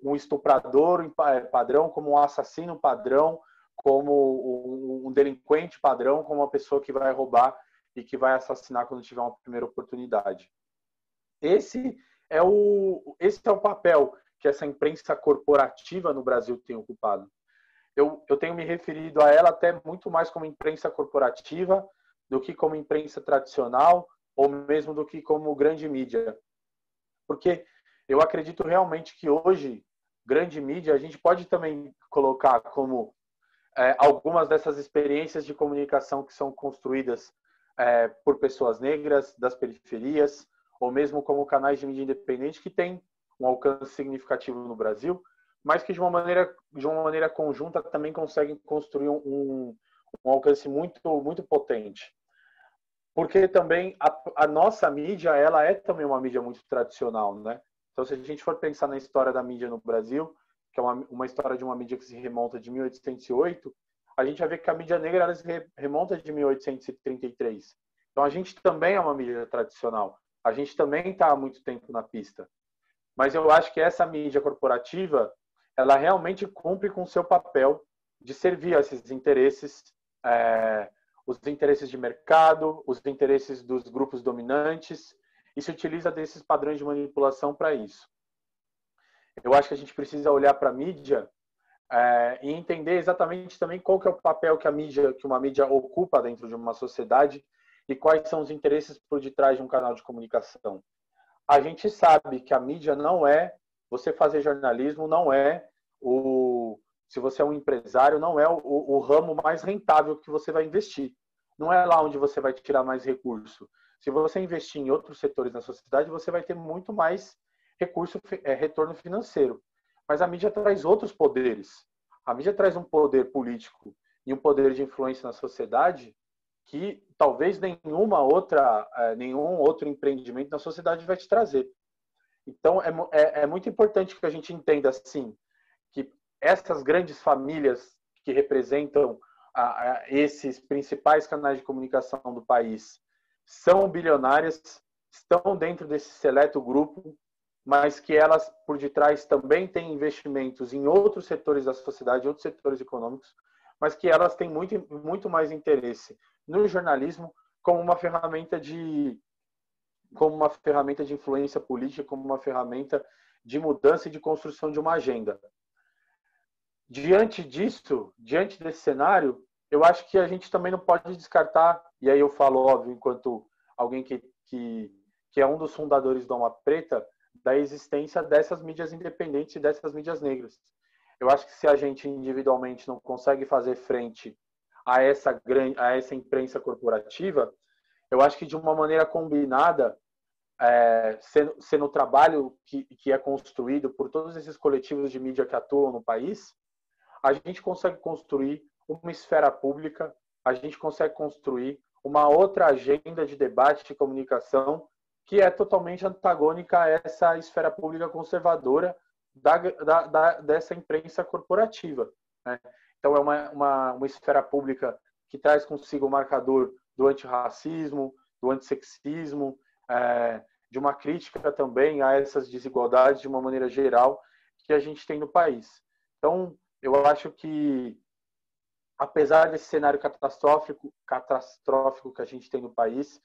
um estuprador padrão, como um assassino padrão, como um delinquente padrão, como uma pessoa que vai roubar e que vai assassinar quando tiver uma primeira oportunidade. Esse é o papel que essa imprensa corporativa no Brasil tem ocupado. Eu tenho me referido a ela até muito mais como imprensa corporativa do que como imprensa tradicional ou mesmo do que como grande mídia. Porque eu acredito realmente que hoje, grande mídia, a gente pode também colocar como algumas dessas experiências de comunicação que são construídas por pessoas negras das periferias, ou mesmo como canais de mídia independente que têm um alcance significativo no Brasil, mas que de uma maneira conjunta também conseguem construir um alcance muito, muito potente. Porque também a nossa mídia, ela é também uma mídia muito tradicional, né? Então, se a gente for pensar na história da mídia no Brasil, que é uma história de uma mídia que se remonta de 1808, a gente vai ver que a mídia negra ela se remonta de 1833. Então, a gente também é uma mídia tradicional. A gente também está há muito tempo na pista. Mas eu acho que essa mídia corporativa, ela realmente cumpre com o seu papel de servir a esses interesses, os interesses de mercado, os interesses dos grupos dominantes, e se utiliza desses padrões de manipulação para isso. Eu acho que a gente precisa olhar para a mídia e entender exatamente também qual que é o papel que uma mídia ocupa dentro de uma sociedade e quais são os interesses por detrás de um canal de comunicação. A gente sabe que a mídia não é, você fazer jornalismo não é se você é um empresário, não é o ramo mais rentável que você vai investir. Não é lá onde você vai tirar mais recurso. Se você investir em outros setores da sociedade, você vai ter muito mais retorno financeiro. Mas a mídia traz outros poderes. A mídia traz um poder político e um poder de influência na sociedade que talvez nenhum outro empreendimento na sociedade vai te trazer. Então, é muito importante que a gente entenda, assim, que essas grandes famílias que representam esses principais canais de comunicação do país são bilionárias, estão dentro desse seleto grupo, mas que elas, por detrás, também têm investimentos em outros setores da sociedade, outros setores econômicos, mas que elas têm muito, muito mais interesse no jornalismo como uma ferramenta de influência política, como uma ferramenta de mudança e de construção de uma agenda. Diante desse cenário, eu acho que a gente também não pode descartar, e aí eu falo, óbvio, enquanto alguém que é um dos fundadores do Alma Preta, da existência dessas mídias independentes e dessas mídias negras. Eu acho que se a gente individualmente não consegue fazer frente a essa imprensa corporativa, eu acho que de uma maneira combinada, sendo o trabalho que é construído por todos esses coletivos de mídia que atuam no país, a gente consegue construir uma esfera pública, a gente consegue construir uma outra agenda de debate de comunicação que é totalmente antagônica a essa esfera pública conservadora dessa imprensa corporativa, né? Então, é uma esfera pública que traz consigo o marcador do antirracismo, do antissexismo, de uma crítica também a essas desigualdades de uma maneira geral que a gente tem no país. Então, eu acho que, apesar desse cenário catastrófico que a gente tem no país,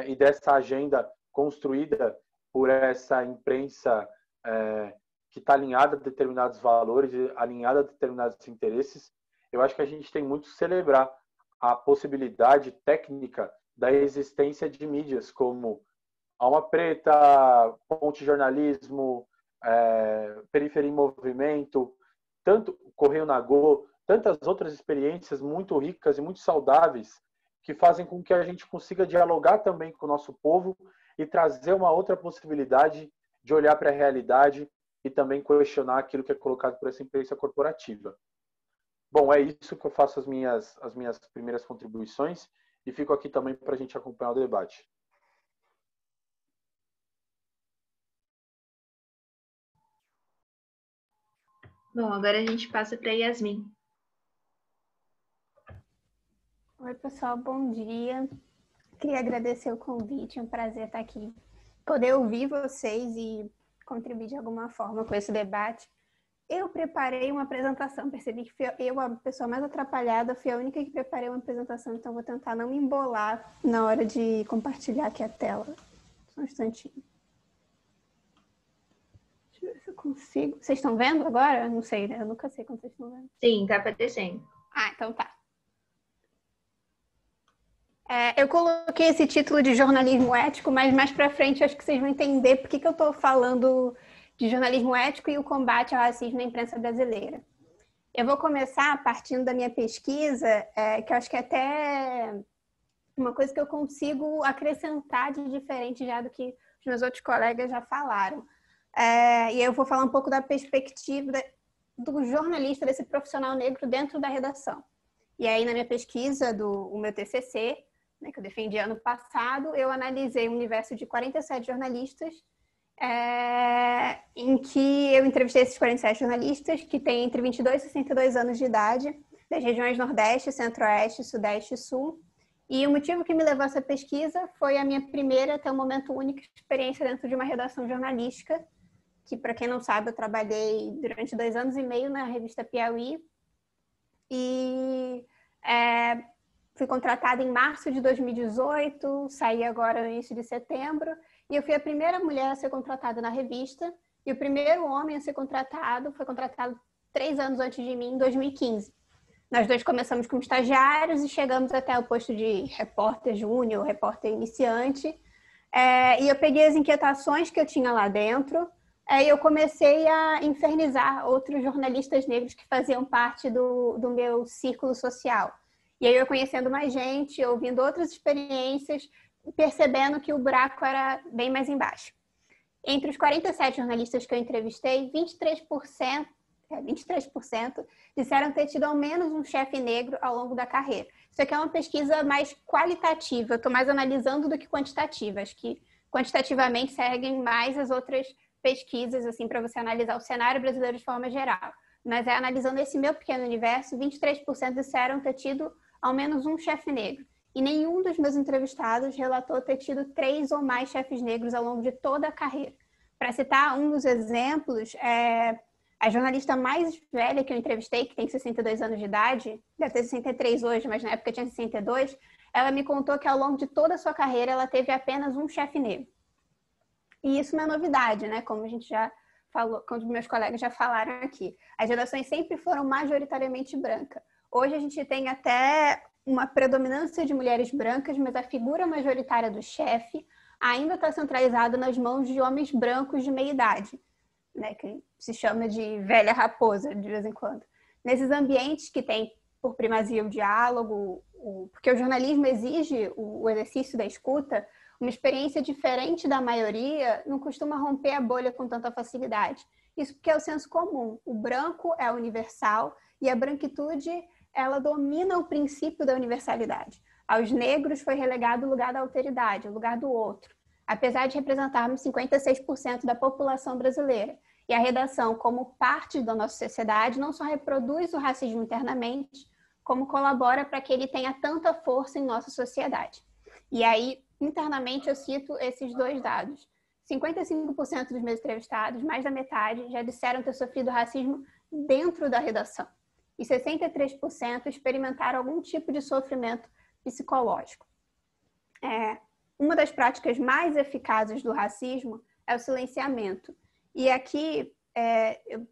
e dessa agenda construída por essa imprensa que está alinhada a determinados valores, alinhada a determinados interesses, eu acho que a gente tem muito que celebrar a possibilidade técnica da existência de mídias como Alma Preta, Ponte Jornalismo, Periferia em Movimento, tanto Correio Nagô, tantas outras experiências muito ricas e muito saudáveis que fazem com que a gente consiga dialogar também com o nosso povo e trazer uma outra possibilidade de olhar para a realidade e também questionar aquilo que é colocado por essa imprensa corporativa. Bom, é isso que eu faço as minhas primeiras contribuições e fico aqui também para a gente acompanhar o debate. Bom, agora a gente passa para a Yasmin. Oi, pessoal, bom dia. Queria agradecer o convite, é um prazer estar aqui. Poder ouvir vocês e contribuir de alguma forma com esse debate. Eu preparei uma apresentação, percebi que eu, a pessoa mais atrapalhada, fui a única que preparei uma apresentação, então vou tentar não me embolar na hora de compartilhar aqui a tela. Só um instantinho. Deixa eu ver se eu consigo. Vocês estão vendo agora? Não sei, né? Eu nunca sei quando vocês estão vendo. Sim, tá aparecendo. Ah, então tá. Eu coloquei esse título de jornalismo ético, mas mais para frente acho que vocês vão entender por que eu estou falando de jornalismo ético e o combate ao racismo na imprensa brasileira. Eu vou começar partindo da minha pesquisa, que eu acho que é até uma coisa que eu consigo acrescentar de diferente já do que os meus outros colegas já falaram. E eu vou falar um pouco da perspectiva do jornalista, desse profissional negro dentro da redação. E aí, na minha pesquisa, o meu TCC, que eu defendi ano passado, eu analisei um universo de 47 jornalistas, em que eu entrevistei esses 47 jornalistas que têm entre 22 e 62 anos de idade, das regiões Nordeste, Centro-Oeste, Sudeste e Sul. E o motivo que me levou a essa pesquisa foi a minha primeira, até o momento, única experiência dentro de uma redação jornalística, que, para quem não sabe, eu trabalhei durante 2 anos e meio na revista Piauí, e fui contratada em março de 2018, saí agora no início de setembro, e eu fui a primeira mulher a ser contratada na revista, e o primeiro homem a ser contratado foi contratado 3 anos antes de mim, em 2015. Nós dois começamos como estagiários e chegamos até o posto de repórter júnior, repórter iniciante, e eu peguei as inquietações que eu tinha lá dentro, e eu comecei a infernizar outros jornalistas negros que faziam parte do meu círculo social. E aí eu conhecendo mais gente, ouvindo outras experiências, percebendo que o buraco era bem mais embaixo. Entre os 47 jornalistas que eu entrevistei, 23% disseram ter tido ao menos um chefe negro ao longo da carreira. Isso aqui é uma pesquisa mais qualitativa, eu estou mais analisando do que quantitativa. Acho que quantitativamente seguem mais as outras pesquisas, assim, para você analisar o cenário brasileiro de forma geral. Mas analisando esse meu pequeno universo, 23% disseram ter tido ao menos um chefe negro. E nenhum dos meus entrevistados relatou ter tido 3 ou mais chefes negros ao longo de toda a carreira. Para citar um dos exemplos, a jornalista mais velha que eu entrevistei, que tem 62 anos de idade, deve ter 63 hoje, mas na época tinha 62, ela me contou que ao longo de toda a sua carreira ela teve apenas um chefe negro. E isso não é novidade, né? Como a gente já falou, como meus colegas já falaram aqui. As redações sempre foram majoritariamente brancas. Hoje a gente tem até uma predominância de mulheres brancas, mas a figura majoritária do chefe ainda está centralizada nas mãos de homens brancos de meia idade, né? Que se chama de velha raposa, de vez em quando. Nesses ambientes que tem por primazia o diálogo, porque o jornalismo exige o exercício da escuta, Uma experiência diferente da maioria não costuma romper a bolha com tanta facilidade. Isso porque é o senso comum. O branco é universal e a branquitude, ela domina o princípio da universalidade. Aos negros foi relegado o lugar da alteridade, o lugar do outro, apesar de representarmos 56% da população brasileira. E a redação, como parte da nossa sociedade, não só reproduz o racismo internamente, como colabora para que ele tenha tanta força em nossa sociedade. E aí, internamente, eu cito esses dois dados. 55% dos meus entrevistados, mais da metade, já disseram ter sofrido racismo dentro da redação. E 63% experimentaram algum tipo de sofrimento psicológico. Uma das práticas mais eficazes do racismo é o silenciamento. E aqui eu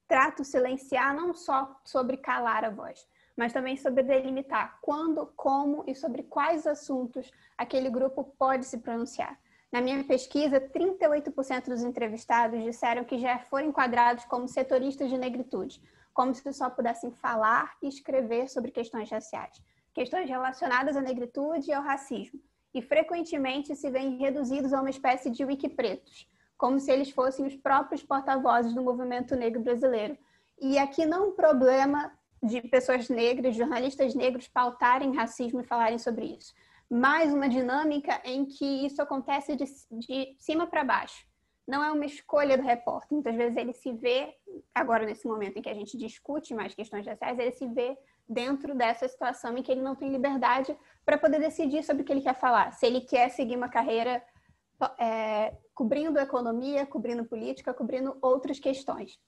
trato silenciar não só sobre calar a voz, mas também sobre delimitar quando, como e sobre quais assuntos aquele grupo pode se pronunciar. Na minha pesquisa, 38% dos entrevistados disseram que já foram enquadrados como setoristas de negritude, como se só pudessem falar e escrever sobre questões raciais, questões relacionadas à negritude e ao racismo, e frequentemente se veem reduzidos a uma espécie de wikipretos, como se eles fossem os próprios porta-vozes do movimento negro brasileiro. E aqui não é um problema de pessoas negras, jornalistas negros pautarem racismo e falarem sobre isso, mas uma dinâmica em que isso acontece de cima para baixo. Não é uma escolha do repórter. Muitas vezes ele se vê, agora nesse momento em que a gente discute mais questões raciais, ele se vê dentro dessa situação em que ele não tem liberdade para poder decidir sobre o que ele quer falar. Se ele quer seguir uma carreira cobrindo economia, cobrindo política, cobrindo outras questões.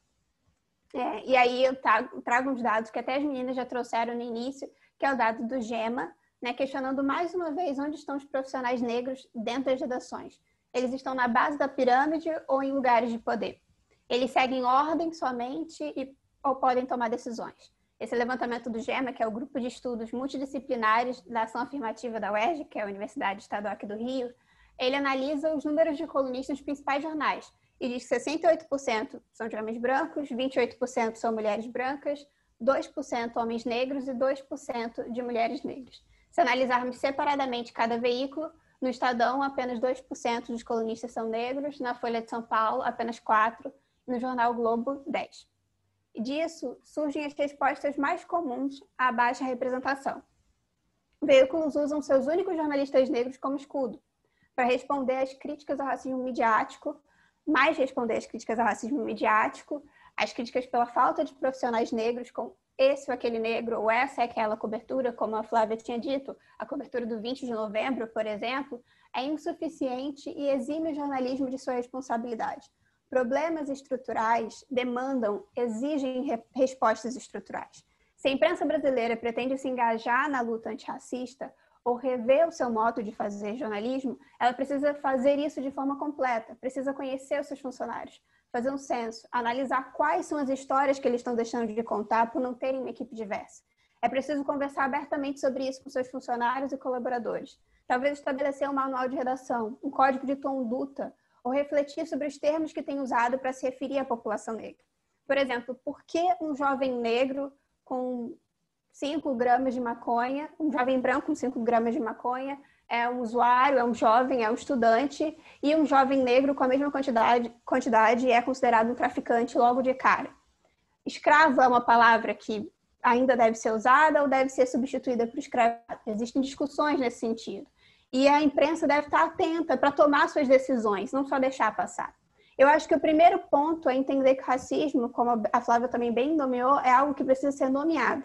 E aí eu trago uns dados que até as meninas já trouxeram no início, que é o dado do GEMA, né, questionando mais uma vez onde estão os profissionais negros dentro das redações. Eles estão na base da pirâmide ou em lugares de poder? Eles seguem ordem somente ou podem tomar decisões? Esse levantamento do GEMA, que é o Grupo de Estudos Multidisciplinares da Ação Afirmativa da UERJ, que é a Universidade Estadual aqui do Rio, ele analisa os números de colunistas nos principais jornais e diz que 68% são de homens brancos, 28% são mulheres brancas, 2% homens negros e 2% de mulheres negras. Se analisarmos separadamente cada veículo, no Estadão apenas 2% dos colunistas são negros, na Folha de São Paulo apenas 4%, e no Jornal Globo 10%. E disso surgem as respostas mais comuns à baixa representação. Veículos usam seus únicos jornalistas negros como escudo, para responder às críticas ao racismo midiático, as críticas pela falta de profissionais negros com esse ou aquele negro, ou essa é aquela cobertura, como a Flávia tinha dito, a cobertura do 20 de novembro, por exemplo, é insuficiente e exime o jornalismo de sua responsabilidade. Problemas estruturais exigem respostas estruturais. Se a imprensa brasileira pretende se engajar na luta antirracista, ou rever o seu modo de fazer jornalismo, ela precisa fazer isso de forma completa, precisa conhecer os seus funcionários, fazer um censo, analisar quais são as histórias que eles estão deixando de contar por não terem uma equipe diversa. É preciso conversar abertamente sobre isso com seus funcionários e colaboradores. Talvez estabelecer um manual de redação, um código de conduta, ou refletir sobre os termos que tem usado para se referir à população negra. Por exemplo, por que um jovem negro com 5 gramas de maconha, um jovem branco com 5 gramas de maconha, é um usuário, é um jovem, é um estudante, e um jovem negro com a mesma quantidade é considerado um traficante logo de cara. Escravo é uma palavra que ainda deve ser usada ou deve ser substituída por escravo. Existem discussões nesse sentido. E a imprensa deve estar atenta para tomar suas decisões, não só deixar passar. Eu acho que o primeiro ponto é entender que o racismo, como a Flávia também bem nomeou, é algo que precisa ser nomeado.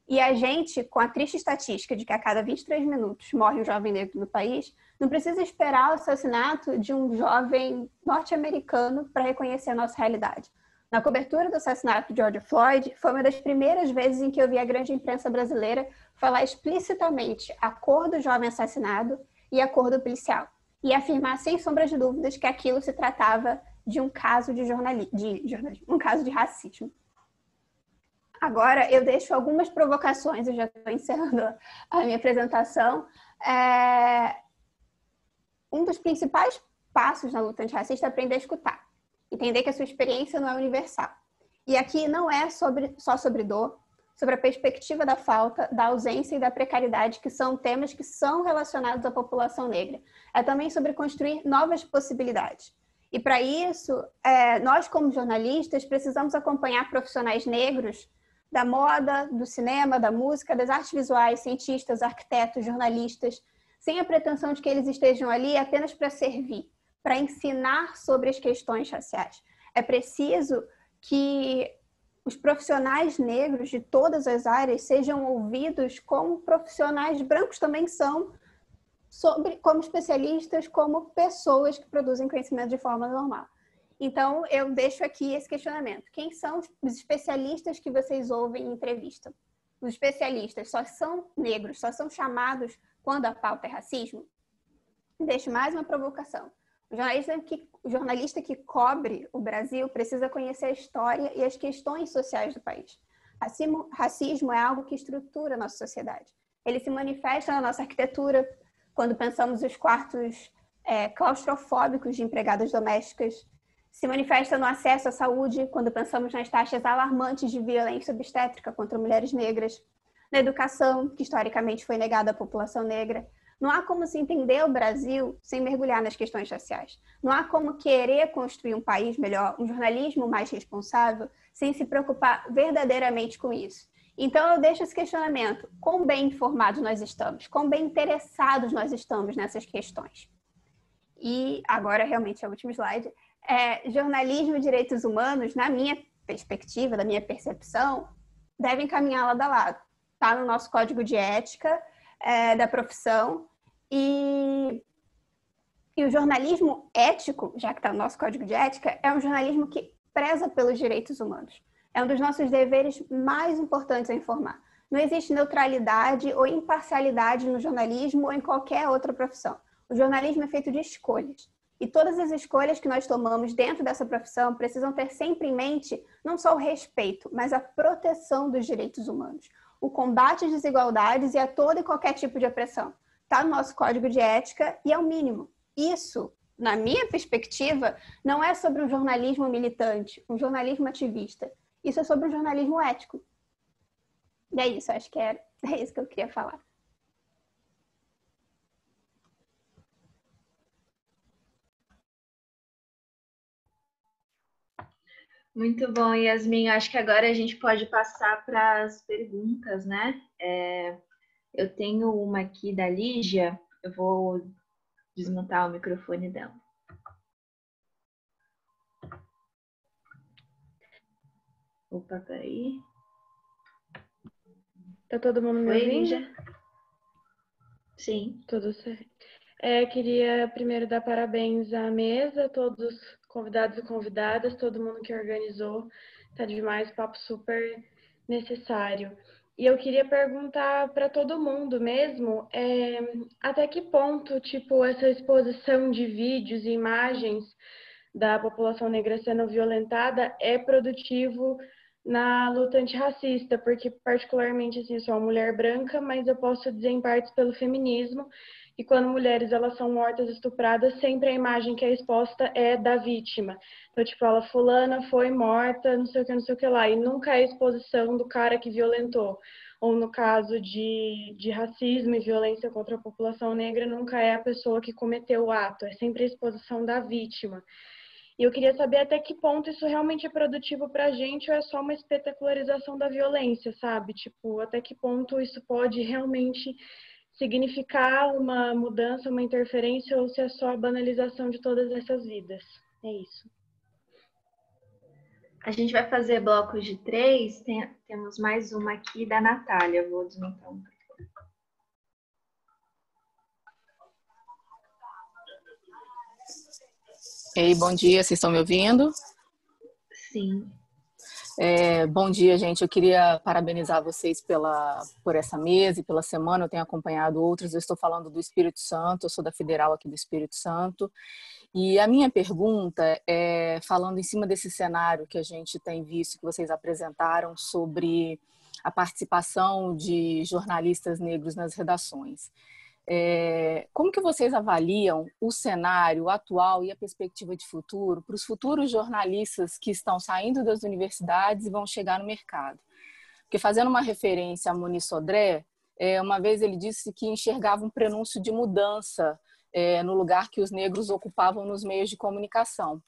E a gente, com a triste estatística de que a cada 23 minutos morre um jovem negro no país, não precisa esperar o assassinato de um jovem norte-americano para reconhecer a nossa realidade. Na cobertura do assassinato de George Floyd, foi uma das primeiras vezes em que eu vi a grande imprensa brasileira falar explicitamente a cor do jovem assassinado e a cor do policial, e afirmar sem sombra de dúvidas que aquilo se tratava de um caso de um caso de racismo. Agora, eu deixo algumas provocações, eu já estou encerrando a minha apresentação. Um dos principais passos na luta antirracista é aprender a escutar. Entender que a sua experiência não é universal. E aqui não é só sobre dor, sobre a perspectiva da falta, da ausência e da precariedade, que são temas que são relacionados à população negra. É também sobre construir novas possibilidades. E para isso, nós como jornalistas precisamos acompanhar profissionais negros da moda, do cinema, da música, das artes visuais, cientistas, arquitetos, jornalistas, sem a pretensão de que eles estejam ali apenas para servir, para ensinar sobre as questões raciais. É preciso que os profissionais negros de todas as áreas sejam ouvidos como profissionais brancos também são, como especialistas, como pessoas que produzem conhecimento de forma normal. Então, eu deixo aqui esse questionamento. Quem são os especialistas que vocês ouvem em entrevista? Os especialistas só são negros, só são chamados quando a pauta é racismo? Deixo mais uma provocação. O jornalista que cobre o Brasil precisa conhecer a história e as questões sociais do país. Racismo é algo que estrutura a nossa sociedade. Ele se manifesta na nossa arquitetura, quando pensamos os quartos claustrofóbicos de empregadas domésticas, se manifesta no acesso à saúde, quando pensamos nas taxas alarmantes de violência obstétrica contra mulheres negras, na educação, que historicamente foi negada à população negra. Não há como se entender o Brasil sem mergulhar nas questões raciais. Não há como querer construir um país melhor, um jornalismo mais responsável, sem se preocupar verdadeiramente com isso. Então, eu deixo esse questionamento. Quão bem informados nós estamos? Quão bem interessados nós estamos nessas questões? E agora, realmente, é o último slide. Jornalismo e direitos humanos, na minha perspectiva, da minha percepção, devem caminhar lado a lado. Está no nosso código de ética da profissão. E o jornalismo ético, já que está no nosso código de ética, é um jornalismo que preza pelos direitos humanos. É um dos nossos deveres mais importantes a informar. Não existe neutralidade ou imparcialidade no jornalismo ou em qualquer outra profissão. O jornalismo é feito de escolhas. E todas as escolhas que nós tomamos dentro dessa profissão precisam ter sempre em mente não só o respeito, mas a proteção dos direitos humanos. O combate às desigualdades e a todo e qualquer tipo de opressão. Está no nosso código de ética e é o mínimo. Isso, na minha perspectiva, não é sobre um jornalismo militante, um jornalismo ativista. Isso é sobre um jornalismo ético. E é isso, acho que é isso que eu queria falar. Muito bom, Yasmin. Acho que agora a gente pode passar para as perguntas, né? Eu tenho uma aqui da Lígia. Eu vou desmutar o microfone dela. Opa, peraí. Tá todo mundo me ouvindo? Lígia? Sim. Tudo certo. Queria primeiro dar parabéns à mesa, todos os convidados e convidadas, todo mundo que organizou. Tá demais, papo super necessário. E eu queria perguntar para todo mundo mesmo, até que ponto, tipo, essa exposição de vídeos e imagens da população negra sendo violentada é produtivo na luta antirracista, porque particularmente, assim, eu sou uma mulher branca, mas eu posso dizer em partes pelo feminismo, e quando mulheres elas são mortas, estupradas, sempre a imagem que é exposta é da vítima. Então, tipo, ela fulana foi morta, não sei o que lá, e nunca é a exposição do cara que violentou. Ou no caso de racismo e violência contra a população negra, nunca é a pessoa que cometeu o ato, é sempre a exposição da vítima. E eu queria saber até que ponto isso realmente é produtivo pra gente ou é só uma espetacularização da violência, sabe? Tipo, até que ponto isso pode realmente significar uma mudança, uma interferência, ou se é só a banalização de todas essas vidas. É isso. A gente vai fazer blocos de 3. Temos mais uma aqui da Natália. Eu vou desmontar um. Ei, bom dia, vocês estão me ouvindo? Sim. Bom dia, gente. Eu queria parabenizar vocês por essa mesa e pela semana. Eu tenho acompanhado outros. Eu estou falando do Espírito Santo, eu sou da Federal aqui do Espírito Santo. E a minha pergunta é, falando em cima desse cenário que a gente tem visto, que vocês apresentaram, sobre a participação de jornalistas negros nas redações. Como que vocês avaliam o cenário atual e a perspectiva de futuro para os futuros jornalistas que estão saindo das universidades e vão chegar no mercado? Porque Porque fazendo uma referência a Muniz Sodré, uma vez ele disse que enxergava um prenúncio de mudança no lugar que os negros ocupavam nos meios de comunicação.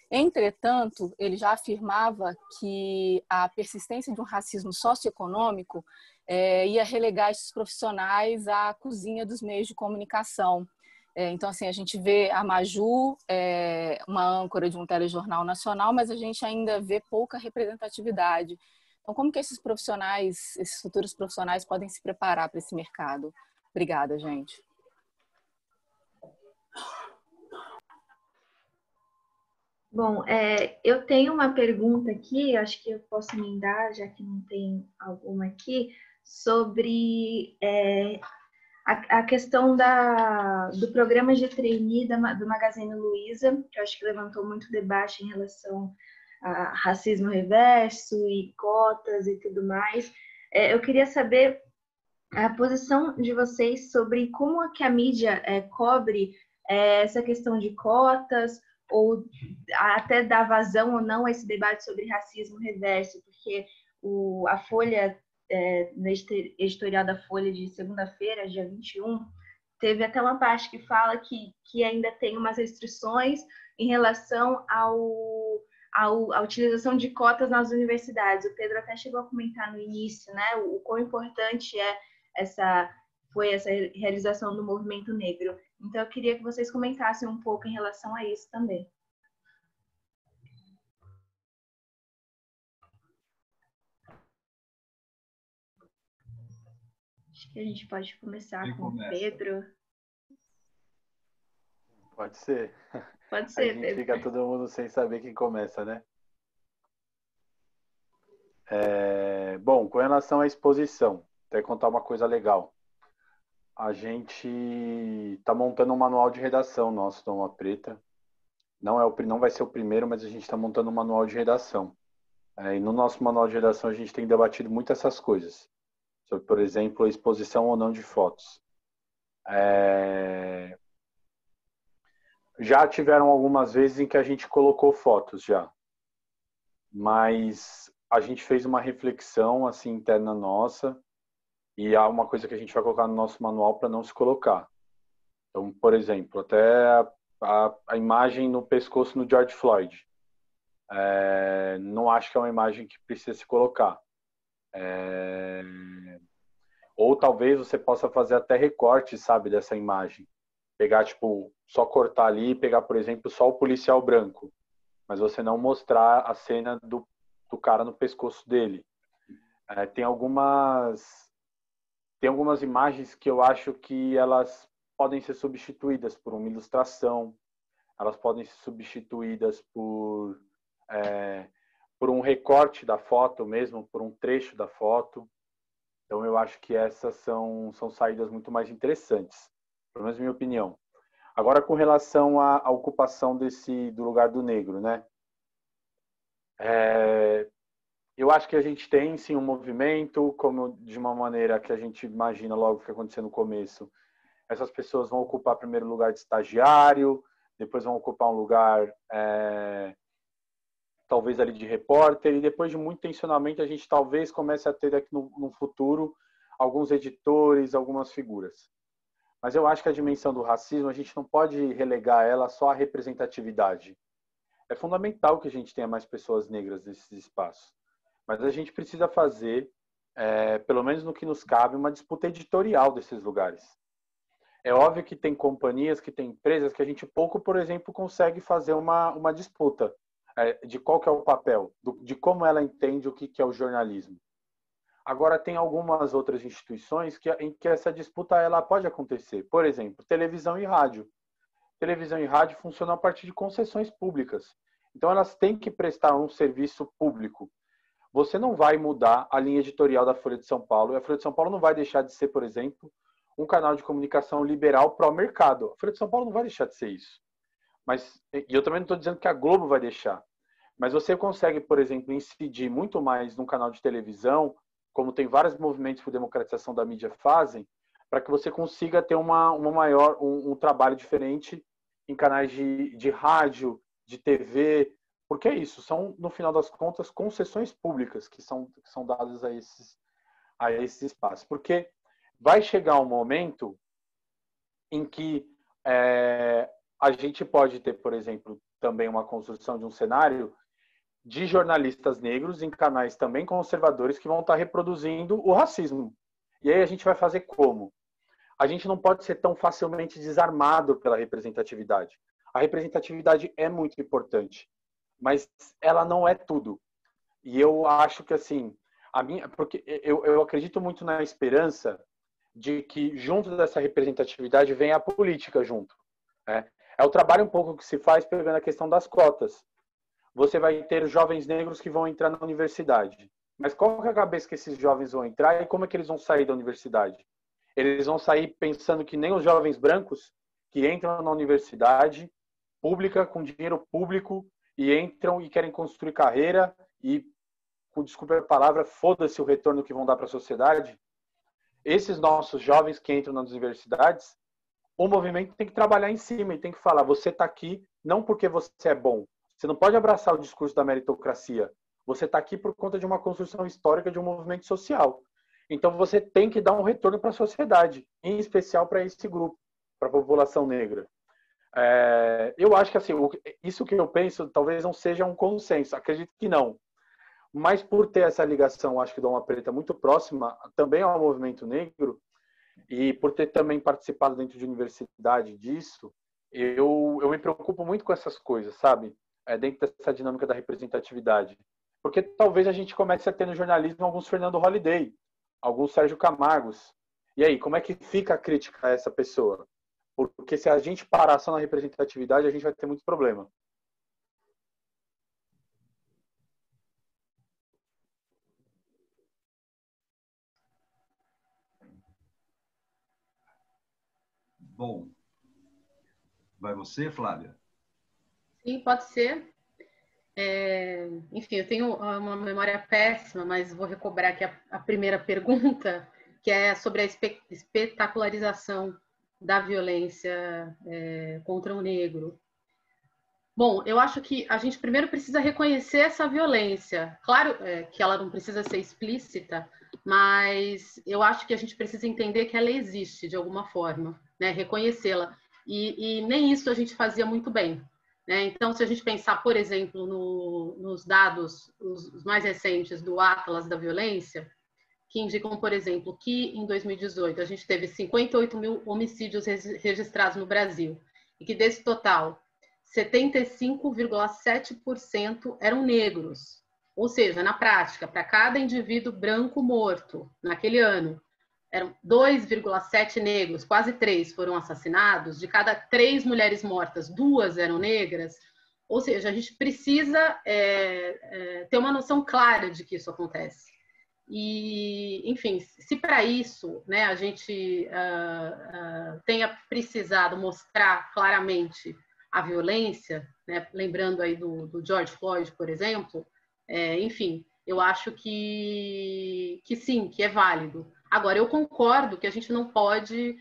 Entretanto, ele já afirmava que a persistência de um racismo socioeconômico ia relegar esses profissionais à cozinha dos meios de comunicação. Então, assim, a gente vê a Maju, uma âncora de um telejornal nacional, mas a gente ainda vê pouca representatividade. Então, como que esses profissionais, esses futuros profissionais podem se preparar para esse mercado? Obrigada, gente. Bom, eu tenho uma pergunta aqui, acho que eu posso emendar, já que não tem alguma aqui, sobre a questão do programa de trainee do Magazine Luiza, que eu acho que levantou muito debate em relação a racismo reverso e cotas e tudo mais. Eu queria saber a posição de vocês sobre como é que a mídia cobre essa questão de cotas, ou até dar vazão ou não a esse debate sobre racismo reverso, porque a Folha, no editorial da Folha de segunda-feira, dia 21, teve até uma parte que fala que ainda tem umas restrições em relação à utilização de cotas nas universidades. O Pedro até chegou a comentar no início, né, o quão importante foi essa realização do movimento negro. Então, eu queria que vocês comentassem um pouco em relação a isso também. Acho que a gente pode começar com o Pedro. Pode ser. Pode ser, a gente Pedro. fica todo mundo sem saber quem começa, né? Bom, com relação à exposição, até contar uma coisa legal. A gente está montando um manual de redação nosso do Alma Preta. Não vai ser o primeiro, mas a gente está montando um manual de redação. E no nosso manual de redação a gente tem debatido muito essas coisas. Sobre, por exemplo, a exposição ou não de fotos. Já tiveram algumas vezes em que a gente colocou fotos já. Mas a gente fez uma reflexão assim interna nossa. E há uma coisa que a gente vai colocar no nosso manual para não se colocar. Então, por exemplo, até a imagem no pescoço no George Floyd. Não acho que é uma imagem que precisa se colocar. Ou talvez você possa fazer até recorte, sabe, dessa imagem. Pegar, tipo, só cortar ali e pegar, por exemplo, só o policial branco. Mas você não mostrar a cena do cara no pescoço dele. Tem algumas imagens que eu acho que elas podem ser substituídas por uma ilustração, elas podem ser substituídas por um recorte da foto mesmo, por um trecho da foto. Então eu acho que essas são saídas muito mais interessantes, pelo menos minha opinião. Agora, com relação à ocupação do lugar do negro, né? Eu acho que a gente tem, sim, um movimento, como de uma maneira que a gente imagina logo que aconteceu no começo. Essas pessoas vão ocupar primeiro lugar de estagiário, depois vão ocupar um lugar, talvez ali de repórter, e depois de muito tensionamento a gente talvez comece a ter aqui no futuro alguns editores, algumas figuras. Mas eu acho que a dimensão do racismo, a gente não pode relegar ela só à representatividade. É fundamental que a gente tenha mais pessoas negras nesses espaços. Mas a gente precisa fazer, pelo menos no que nos cabe, uma disputa editorial desses lugares. É óbvio que tem companhias, que tem empresas que a gente pouco, por exemplo, consegue fazer uma disputa de qual que é o papel, de como ela entende o que é o jornalismo. Agora, tem algumas outras instituições em que essa disputa ela pode acontecer. Por exemplo, televisão e rádio. Televisão e rádio funcionam a partir de concessões públicas. Então, elas têm que prestar um serviço público. Você não vai mudar a linha editorial da Folha de São Paulo. E a Folha de São Paulo não vai deixar de ser, por exemplo, um canal de comunicação liberal pró-mercado. A Folha de São Paulo não vai deixar de ser isso. E eu também não estou dizendo que a Globo vai deixar. Mas você consegue, por exemplo, incidir muito mais num canal de televisão, como tem vários movimentos por democratização da mídia fazem, para que você consiga ter um trabalho diferente em canais de rádio, de TV, Porque é isso, são, no final das contas, concessões públicas que são dadas a esses espaços. Porque vai chegar um momento em que a gente pode ter, por exemplo, também uma construção de um cenário de jornalistas negros em canais também conservadores que vão estar reproduzindo o racismo. E aí a gente vai fazer como? A gente não pode ser tão facilmente desarmado pela representatividade. A representatividade é muito importante, mas ela não é tudo. E eu acho que, assim, porque eu acredito muito na esperança de que, junto dessa representatividade, vem a política junto. Né? É o trabalho um pouco que se faz pegando a questão das cotas. Você vai ter jovens negros que vão entrar na universidade. Mas qual que é a cabeça que esses jovens vão entrar e como é que eles vão sair da universidade? Eles vão sair pensando que nem os jovens brancos que entram na universidade pública, com dinheiro público, e entram e querem construir carreira e, com desculpa a palavra, foda-se o retorno que vão dar para a sociedade. Esses nossos jovens que entram nas universidades, o movimento tem que trabalhar em cima e tem que falar, você está aqui não porque você é bom. Você não pode abraçar o discurso da meritocracia. Você está aqui por conta de uma construção histórica de um movimento social. Então, você tem que dar um retorno para a sociedade, em especial para esse grupo, para a população negra. Eu acho que assim, isso que eu penso talvez não seja um consenso, acredito que não. Mas por ter essa ligação, acho que da Alma Preta muito próxima, também ao movimento negro, e por ter também participado dentro de universidade disso, eu me preocupo muito com essas coisas, sabe? Dentro dessa dinâmica da representatividade. Porque talvez a gente comece a ter no jornalismo alguns Fernando Holliday, alguns Sérgio Camargos. E aí, como é que fica a crítica a essa pessoa? Porque se a gente parar só na representatividade, a gente vai ter muito problema. Bom, vai você, Flávia? Sim, pode ser. Enfim, eu tenho uma memória péssima, mas vou recobrar aqui a primeira pergunta, que é sobre a espetacularização da violência contra o negro. Bom, eu acho que a gente primeiro precisa reconhecer essa violência. Claro que ela não precisa ser explícita, mas eu acho que a gente precisa entender que ela existe de alguma forma, né? Reconhecê-la. E nem isso a gente fazia muito bem. Então, se a gente pensar, por exemplo, nos dados os mais recentes do Atlas da Violência, que indicam, por exemplo, que em 2018 a gente teve 58 mil homicídios registrados no Brasil, e que desse total, 75,7% eram negros. Ou seja, na prática, para cada indivíduo branco morto naquele ano, eram 2,7 negros, quase 3 foram assassinados. De cada 3 mulheres mortas, 2 eram negras. Ou seja, a gente precisa ter uma noção clara de que isso acontece. E, enfim, se para isso, né, a gente tenha precisado mostrar claramente a violência, né, lembrando aí do George Floyd, por exemplo, enfim, eu acho que sim, que é válido. Agora, eu concordo que a gente não pode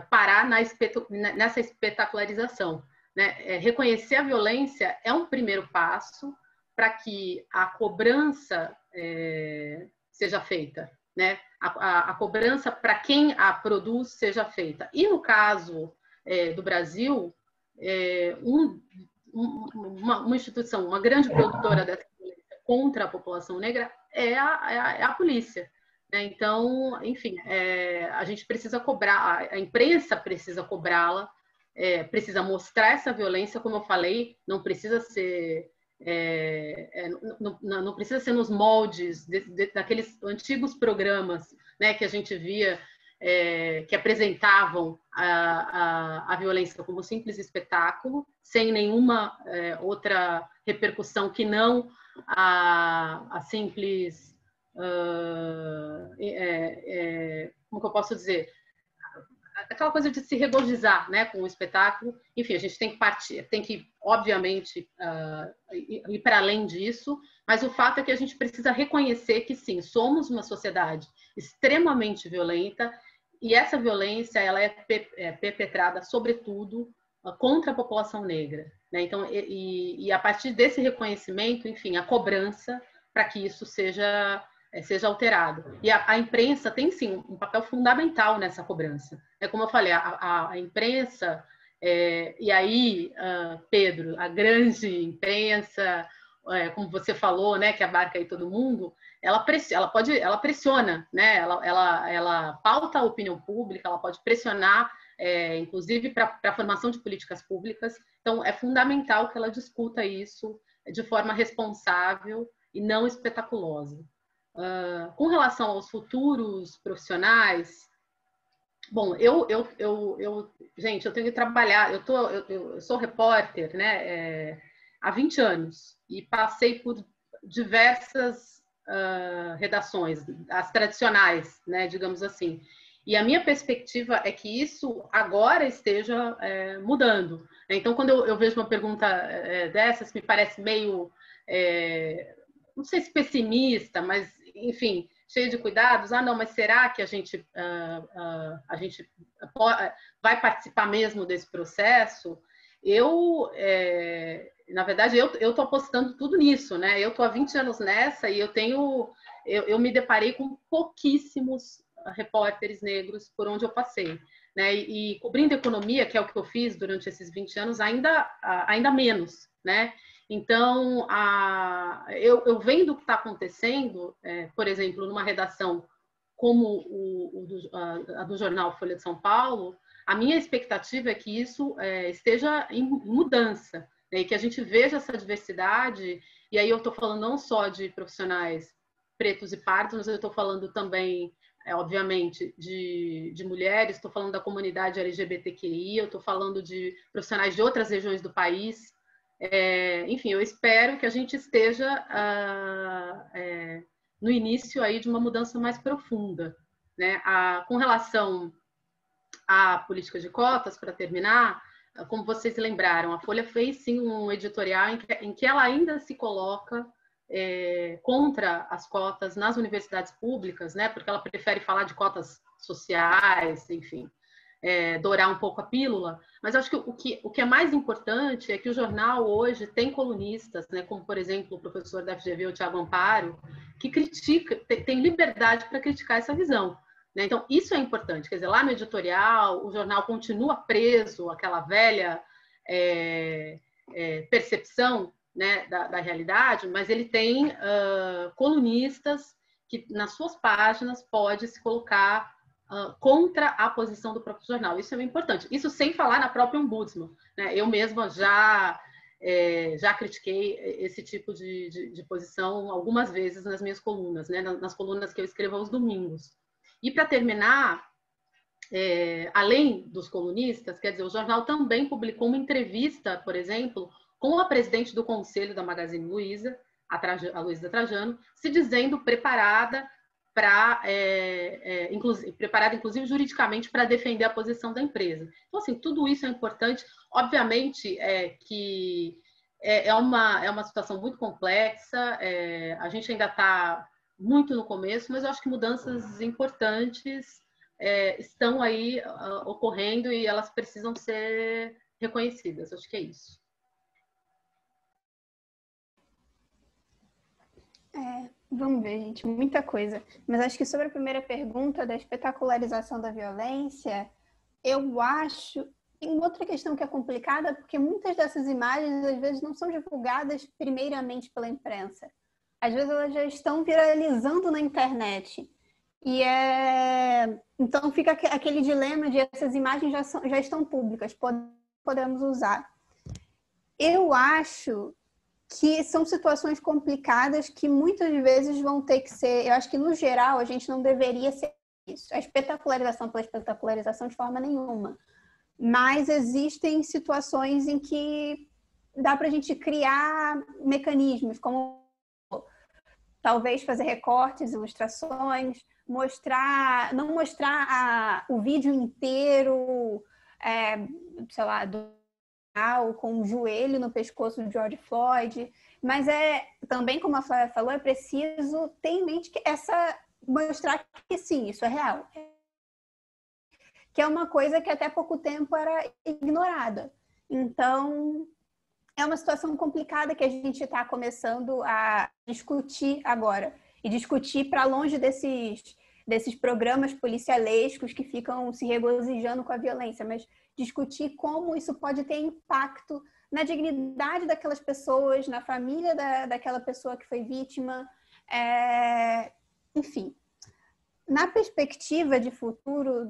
parar nessa espetacularização. Né? Reconhecer a violência é um primeiro passo para que a cobrança seja feita. Né? A cobrança para quem a produz seja feita. E no caso do Brasil, uma instituição, uma grande produtora dessa violência contra a população negra é a polícia. Então, enfim, a gente precisa cobrar, a imprensa precisa cobrá-la, precisa mostrar essa violência, como eu falei, não precisa ser não precisa ser nos moldes daqueles antigos programas, né, que a gente via que apresentavam a violência como simples espetáculo, sem nenhuma outra repercussão que não a simples como que eu posso dizer, aquela coisa de se regozijar, né, com o espetáculo. Enfim, a gente tem que partir, tem que, obviamente, ir para além disso, mas o fato é que a gente precisa reconhecer que, sim, somos uma sociedade extremamente violenta, e essa violência ela é perpetrada, sobretudo, contra a população negra. né? Então, e a partir desse reconhecimento, enfim, a cobrança para que isso seja alterado. E a imprensa tem, sim, um papel fundamental nessa cobrança. É como eu falei, a imprensa, e aí, Pedro, a grande imprensa, como você falou, né, que abarca aí todo mundo, ela pressiona, né? Ela pauta a opinião pública, ela pode pressionar, inclusive para a formação de políticas públicas. Então, é fundamental que ela discuta isso de forma responsável e não espetaculosa. Com relação aos futuros profissionais, bom, gente, eu tenho que trabalhar, eu sou repórter, né, há 20 anos e passei por diversas redações, as tradicionais, né, digamos assim. E a minha perspectiva é que isso agora esteja mudando. Então, quando eu vejo uma pergunta dessas, me parece meio, não sei se pessimista, mas, enfim, cheio de cuidados. Não, mas será que a gente vai participar mesmo desse processo? Na verdade, eu estou apostando tudo nisso, né? Eu estou há 20 anos nessa e eu me deparei com pouquíssimos repórteres negros por onde eu passei, né? E cobrindo economia, que é o que eu fiz durante esses 20 anos, ainda menos, né? Então, eu vendo o que está acontecendo, por exemplo, numa redação como a do jornal Folha de São Paulo, a minha expectativa é que isso esteja em mudança, né? E que a gente veja essa diversidade, e aí eu estou falando não só de profissionais pretos e pardos, mas eu estou falando também, obviamente, de mulheres, estou falando da comunidade LGBTQI, eu estou falando de profissionais de outras regiões do país. Enfim, eu espero que a gente esteja no início aí de uma mudança mais profunda, né? Com relação à política de cotas, para terminar, como vocês lembraram, a Folha fez sim um editorial em que ela ainda se coloca contra as cotas nas universidades públicas, né? Porque ela prefere falar de cotas sociais, enfim, dourar um pouco a pílula. Mas acho que o que é mais importante é que o jornal hoje tem colunistas, né? Como, por exemplo, o professor da FGV, o Thiago Amparo, que tem liberdade para criticar essa visão, né? Então, isso é importante. Quer dizer, lá no editorial, o jornal continua preso àquela velha percepção, né, da realidade, mas ele tem colunistas que, nas suas páginas, pode se colocar contra a posição do próprio jornal. Isso é importante. Isso sem falar na própria ombudsman, né? Eu mesma já critiquei esse tipo de posição algumas vezes nas minhas colunas, né? Nas colunas que eu escrevo aos domingos. E, para terminar, além dos colunistas, quer dizer, o jornal também publicou uma entrevista, por exemplo, com a presidente do conselho da Magazine Luiza, a Luísa Trajano, se dizendo preparada preparada, inclusive, juridicamente para defender a posição da empresa. Então, assim, tudo isso é importante. Obviamente que é uma situação muito complexa, a gente ainda está muito no começo, mas eu acho que mudanças importantes estão aí ocorrendo e elas precisam ser reconhecidas. Acho que é isso. Vamos ver, gente, muita coisa. Mas acho que sobre a primeira pergunta da espetacularização da violência, eu acho... Tem outra questão que é complicada, porque muitas dessas imagens, às vezes, não são divulgadas primeiramente pela imprensa. Às vezes, elas já estão viralizando na internet. E então, fica aquele dilema de essas imagens já estão públicas, podemos usar. Eu acho que são situações complicadas que muitas vezes vão ter que ser... Eu acho que, no geral, a gente não deveria ser isso. A espetacularização pela espetacularização de forma nenhuma. Mas existem situações em que dá para a gente criar mecanismos, como talvez fazer recortes, ilustrações, não mostrar o vídeo inteiro, sei lá, com o joelho no pescoço de George Floyd, mas também, como a Flávia falou, é preciso ter em mente que mostrar que sim, isso é real. Que é uma coisa que até pouco tempo era ignorada. Então, é uma situação complicada que a gente está começando a discutir agora. E discutir para longe desses programas policialescos que ficam se regozijando com a violência, mas discutir como isso pode ter impacto na dignidade daquelas pessoas, na família daquela pessoa que foi vítima, enfim. Na perspectiva de futuro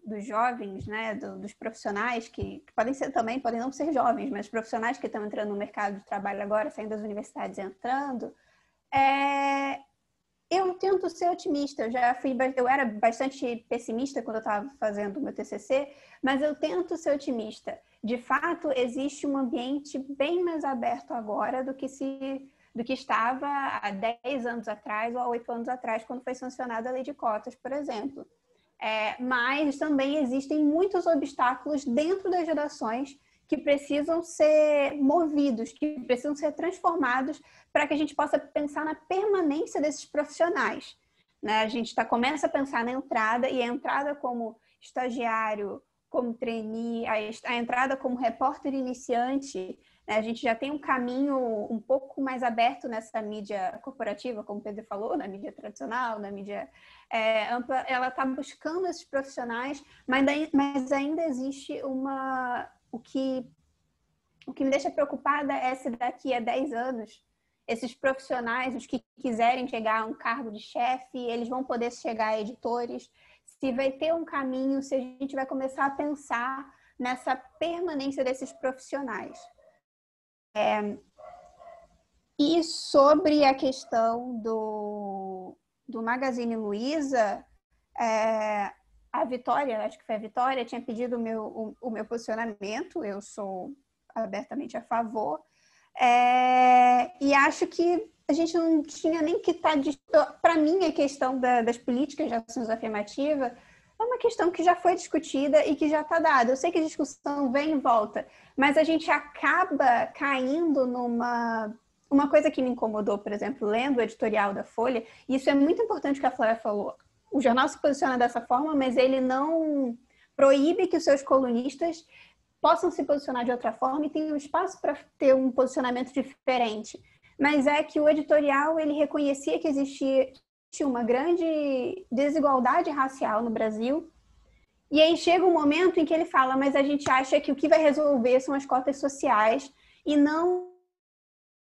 dos jovens, né, dos profissionais que podem ser também, podem não ser jovens, mas profissionais que estão entrando no mercado de trabalho agora, saindo das universidades e entrando, eu tento ser otimista. Eu era bastante pessimista quando eu estava fazendo o meu TCC, mas eu tento ser otimista. De fato, existe um ambiente bem mais aberto agora do que estava há 10 anos atrás ou há 8 anos atrás, quando foi sancionada a lei de cotas, por exemplo. Mas também existem muitos obstáculos dentro das gerações que precisam ser movidos, que precisam ser transformados para que a gente possa pensar na permanência desses profissionais, né? A gente começa a pensar na entrada, e a entrada como estagiário, como trainee, a entrada como repórter iniciante, né? A gente já tem um caminho um pouco mais aberto nessa mídia corporativa, como o Pedro falou, na mídia tradicional, na mídia ampla. Ela está buscando esses profissionais, mas ainda existe o que me deixa preocupada é se daqui a 10 anos, esses profissionais, os que quiserem chegar a um cargo de chefe, eles vão poder chegar a editores, se vai ter um caminho, se a gente vai começar a pensar nessa permanência desses profissionais. E sobre a questão do Magazine Luiza, a Vitória, acho que foi a Vitória, tinha pedido o meu posicionamento, eu sou abertamente a favor, e acho que a gente não tinha nem que estar... Para mim, a questão das políticas de ações afirmativas é uma questão que já foi discutida e que já está dada. Eu sei que a discussão vem e volta, mas a gente acaba caindo uma coisa que me incomodou, por exemplo, lendo o editorial da Folha, e isso é muito importante que a Flávia falou. O jornal se posiciona dessa forma, mas ele não proíbe que os seus colunistas possam se posicionar de outra forma e tem um espaço para ter um posicionamento diferente. Mas é que o editorial, ele reconhecia que existia uma grande desigualdade racial no Brasil, e aí chega um momento em que ele fala, mas a gente acha que o que vai resolver são as cotas sociais e não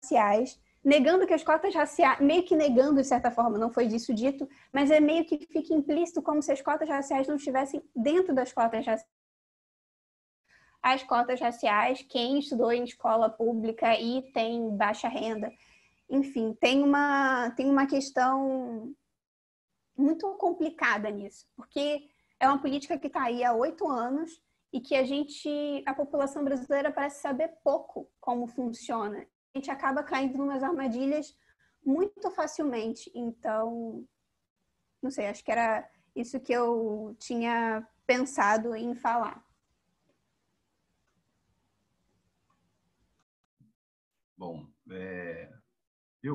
raciais, negando que as cotas raciais, meio que negando de certa forma, não foi disso dito, mas é meio que fica implícito como se as cotas raciais não estivessem dentro das cotas raciais. As cotas raciais, quem estudou em escola pública e tem baixa renda, enfim, tem uma questão muito complicada nisso, porque é uma política que está aí há 8 anos e que a população brasileira parece saber pouco como funciona. A gente acaba caindo em umas armadilhas muito facilmente. Então, não sei, acho que era isso que eu tinha pensado em falar. Bom,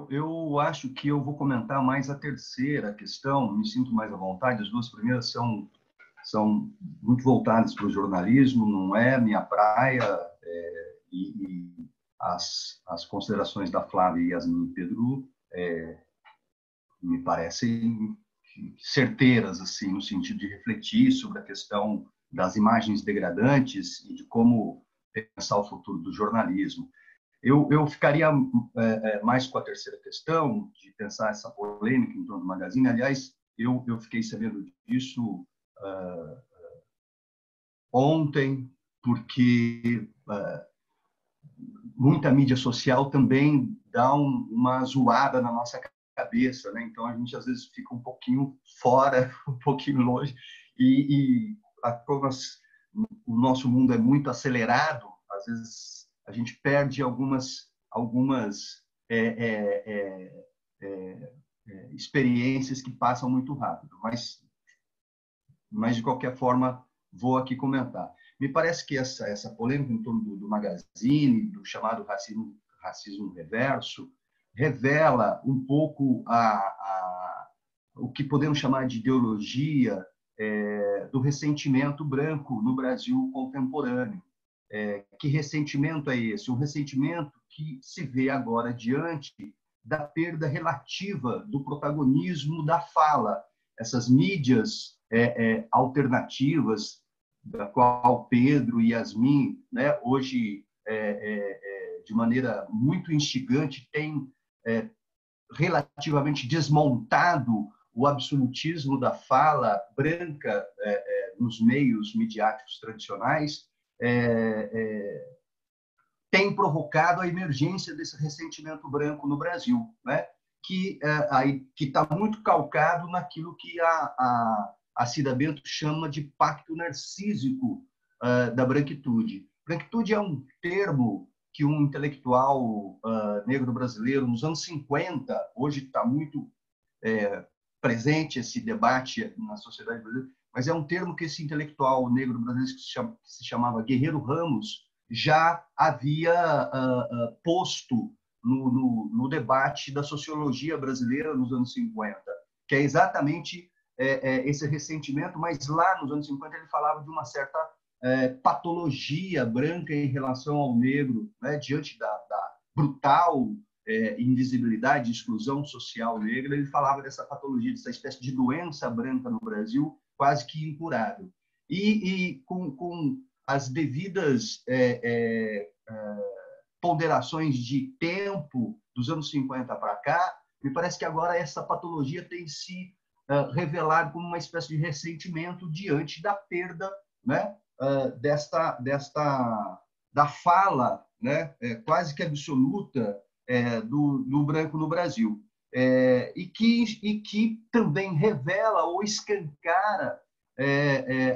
eu acho que eu vou comentar mais a terceira questão, me sinto mais à vontade. As duas primeiras são muito voltadas para o jornalismo, não é minha praia, e as considerações da Flávia e Yasmin Pedro me parecem certeiras, assim, no sentido de refletir sobre a questão das imagens degradantes e de como pensar o futuro do jornalismo. Eu ficaria mais com a terceira questão, de pensar essa polêmica em torno do Magazine. Aliás, eu fiquei sabendo disso ontem, porque muita mídia social também dá uma zoada na nossa cabeça, né? Então a gente às vezes fica um pouquinho fora, um pouquinho longe, e como o nosso mundo é muito acelerado, às vezes a gente perde algumas experiências que passam muito rápido, mas de qualquer forma vou aqui comentar. Me parece que essa polêmica em torno do Magazine, do chamado racismo reverso, revela um pouco o que podemos chamar de ideologia do ressentimento branco no Brasil contemporâneo. Que ressentimento é esse? Um ressentimento que se vê agora diante da perda relativa do protagonismo da fala. Essas mídias alternativas, da qual Pedro e Yasmin, né, hoje, de maneira muito instigante, têm relativamente desmontado o absolutismo da fala branca nos meios midiáticos tradicionais, tem provocado a emergência desse ressentimento branco no Brasil, né? Que está muito calcado naquilo que a Cida Bento chama de pacto narcísico da branquitude. Branquitude é um termo que um intelectual negro brasileiro, nos anos 50, hoje está muito presente esse debate na sociedade brasileira, mas é um termo que esse intelectual negro brasileiro que se chamava Guerreiro Ramos já havia posto no debate da sociologia brasileira nos anos 50, que é exatamente esse ressentimento, mas lá nos anos 50 ele falava de uma certa patologia branca em relação ao negro, né, diante da brutal invisibilidade e exclusão social negra. Ele falava dessa patologia, dessa espécie de doença branca no Brasil, quase que incurável. E com as devidas ponderações de tempo dos anos 50 para cá, me parece que agora essa patologia tem se revelado como uma espécie de ressentimento diante da perda, né, da fala, né, quase que absoluta do branco no Brasil. E que também revela ou escancara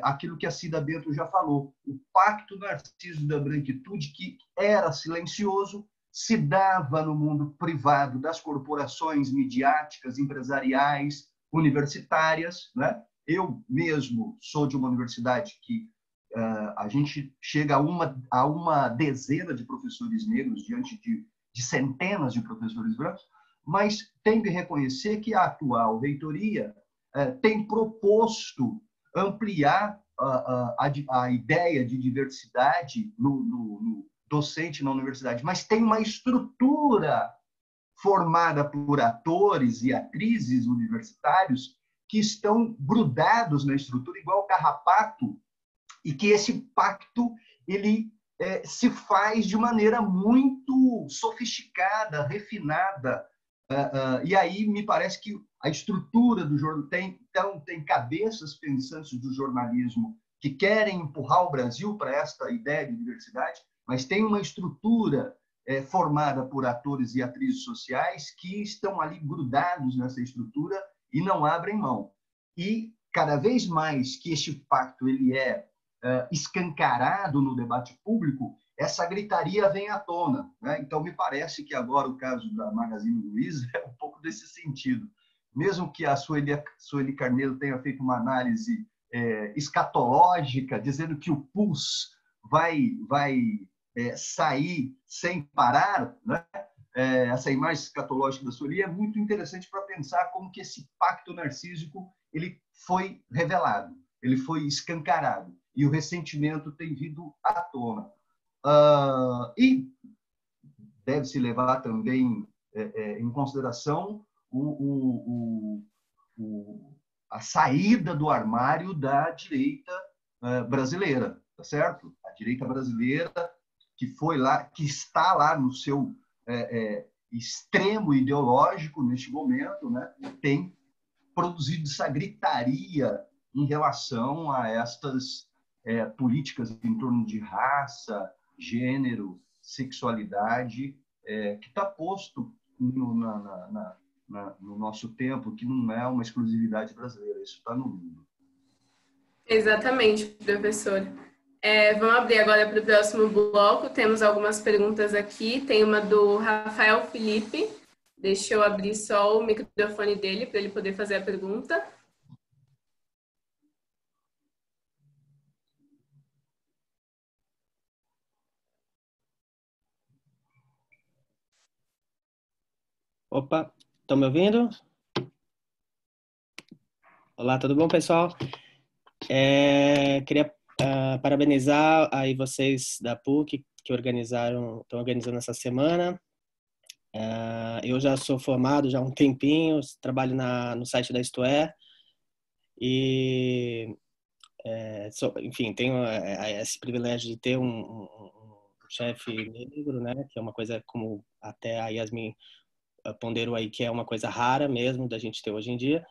aquilo que a Cida Bento já falou, o pacto narciso da branquitude, que era silencioso, se dava no mundo privado das corporações midiáticas, empresariais, universitárias, né? Eu mesmo sou de uma universidade que a gente chega a uma dezena de professores negros diante de centenas de professores brancos, mas tem de reconhecer que a atual reitoria tem proposto ampliar a ideia de diversidade no docente na universidade, mas tem uma estrutura formada por atores e atrizes universitários que estão grudados na estrutura igual carrapato, e que esse pacto ele se faz de maneira muito sofisticada, refinada. E aí me parece que a estrutura do jornal tem cabeças pensantes do jornalismo que querem empurrar o Brasil para esta ideia de diversidade, mas tem uma estrutura formada por atores e atrizes sociais que estão ali grudados nessa estrutura e não abrem mão. E cada vez mais que este pacto ele é escancarado no debate público, essa gritaria vem à tona, né? Então, me parece que agora o caso da Magazine Luiza é um pouco desse sentido. Mesmo que a Sueli Carneiro tenha feito uma análise escatológica, dizendo que o PUS vai sair sem parar, né? Essa imagem escatológica da Sueli é muito interessante para pensar como que esse pacto narcísico ele foi revelado, ele foi escancarado, e o ressentimento tem vindo à tona. E deve-se levar também em consideração a saída do armário da direita brasileira, tá certo? A direita brasileira que está lá no seu extremo ideológico neste momento, né, tem produzido essa gritaria em relação a estas políticas em torno de raça, gênero, sexualidade, que está posto no nosso tempo, que não é uma exclusividade brasileira, isso está no mundo. Exatamente, professor. Vamos abrir agora para o próximo bloco, temos algumas perguntas aqui, tem uma do Rafael Felipe, deixa eu abrir só o microfone dele para ele poder fazer a pergunta. Opa, estão me ouvindo? Olá, tudo bom, pessoal? Queria parabenizar aí vocês da PUC que estão organizando essa semana. Eu já sou formado já há um tempinho, trabalho no site da Isto É, e enfim, tenho esse privilégio de ter um chefe negro, né, que é uma coisa, como até a Yasmin ponderou aí, que é uma coisa rara mesmo da gente ter hoje em dia.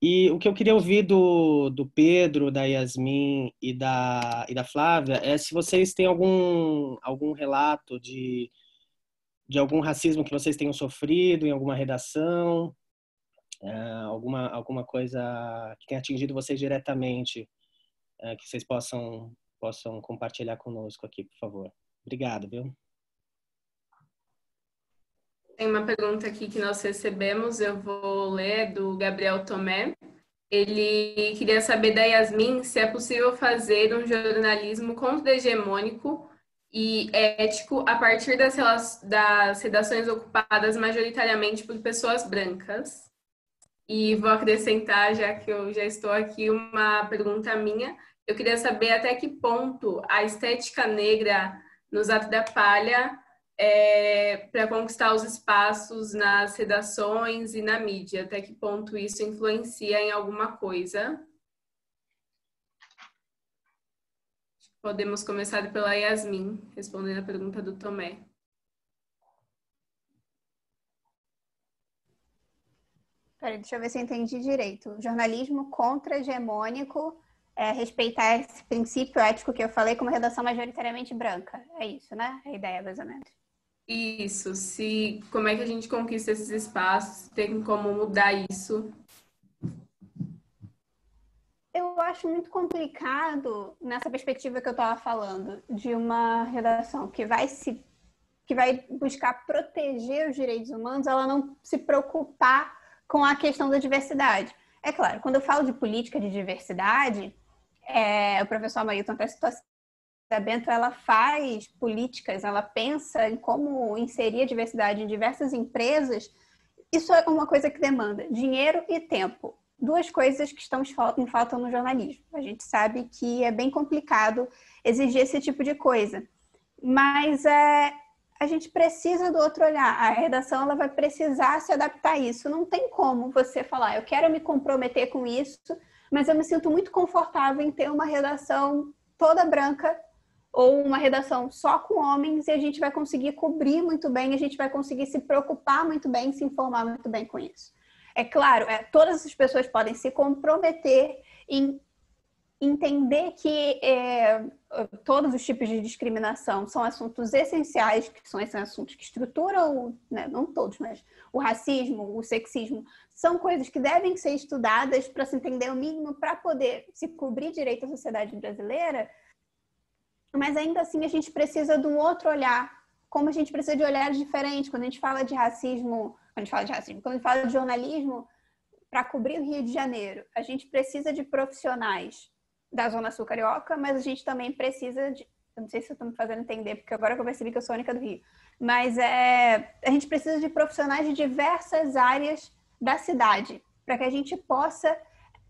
E o que eu queria ouvir do Pedro, da Yasmin e da Flávia é se vocês têm algum relato de algum racismo que vocês tenham sofrido em alguma redação, alguma coisa que tenha atingido vocês diretamente, que vocês possam compartilhar conosco aqui, por favor. Obrigado, viu? Tem uma pergunta aqui que nós recebemos, eu vou ler, do Gabriel Tomé. Ele queria saber da Yasmin se é possível fazer um jornalismo contra-hegemônico e ético a partir das redações ocupadas majoritariamente por pessoas brancas. E vou acrescentar, já que eu já estou aqui, uma pergunta minha. Eu queria saber até que ponto a estética negra nos atrapalha para conquistar os espaços nas redações e na mídia. Até que ponto isso influencia em alguma coisa? Podemos começar pela Yasmin, respondendo a pergunta do Tomé. Peraí, deixa eu ver se eu entendi direito. Jornalismo contra-hegemônico é respeitar esse princípio ético que eu falei como redação majoritariamente branca. É isso, né? É a ideia, mais ou menos. Isso. Como é que a gente conquista esses espaços? Tem como mudar isso? Eu acho muito complicado nessa perspectiva que eu estava falando, de uma redação que vai buscar proteger os direitos humanos, ela não se preocupar com a questão da diversidade. É claro, quando eu falo de política de diversidade, o professor Amarilton até citou a Bento, ela faz políticas, ela pensa em como inserir a diversidade em diversas empresas. Isso é uma coisa que demanda dinheiro e tempo. Duas coisas que estão em falta no jornalismo. A gente sabe que é bem complicado exigir esse tipo de coisa. Mas a gente precisa do outro olhar. A redação ela vai precisar se adaptar a isso. Não tem como você falar, eu quero me comprometer com isso, mas eu me sinto muito confortável em ter uma redação toda branca ou uma redação só com homens e a gente vai conseguir cobrir muito bem, a gente vai conseguir se preocupar muito bem, se informar muito bem com isso. É claro, todas as pessoas podem se comprometer em entender que todos os tipos de discriminação são assuntos essenciais, que são esses assuntos que estruturam, né, não todos, mas o racismo, o sexismo, são coisas que devem ser estudadas para se entender o mínimo para poder se cobrir direito à sociedade brasileira, mas ainda assim a gente precisa de um outro olhar, como a gente precisa de olhares diferentes. Quando a gente fala de racismo, quando a gente fala de jornalismo, para cobrir o Rio de Janeiro, a gente precisa de profissionais da Zona Sul Carioca, mas a gente também precisa de... Eu não sei se eu estou me fazendo entender, porque agora que eu percebi que eu sou a única do Rio. Mas a gente precisa de profissionais de diversas áreas da cidade, para que a gente possa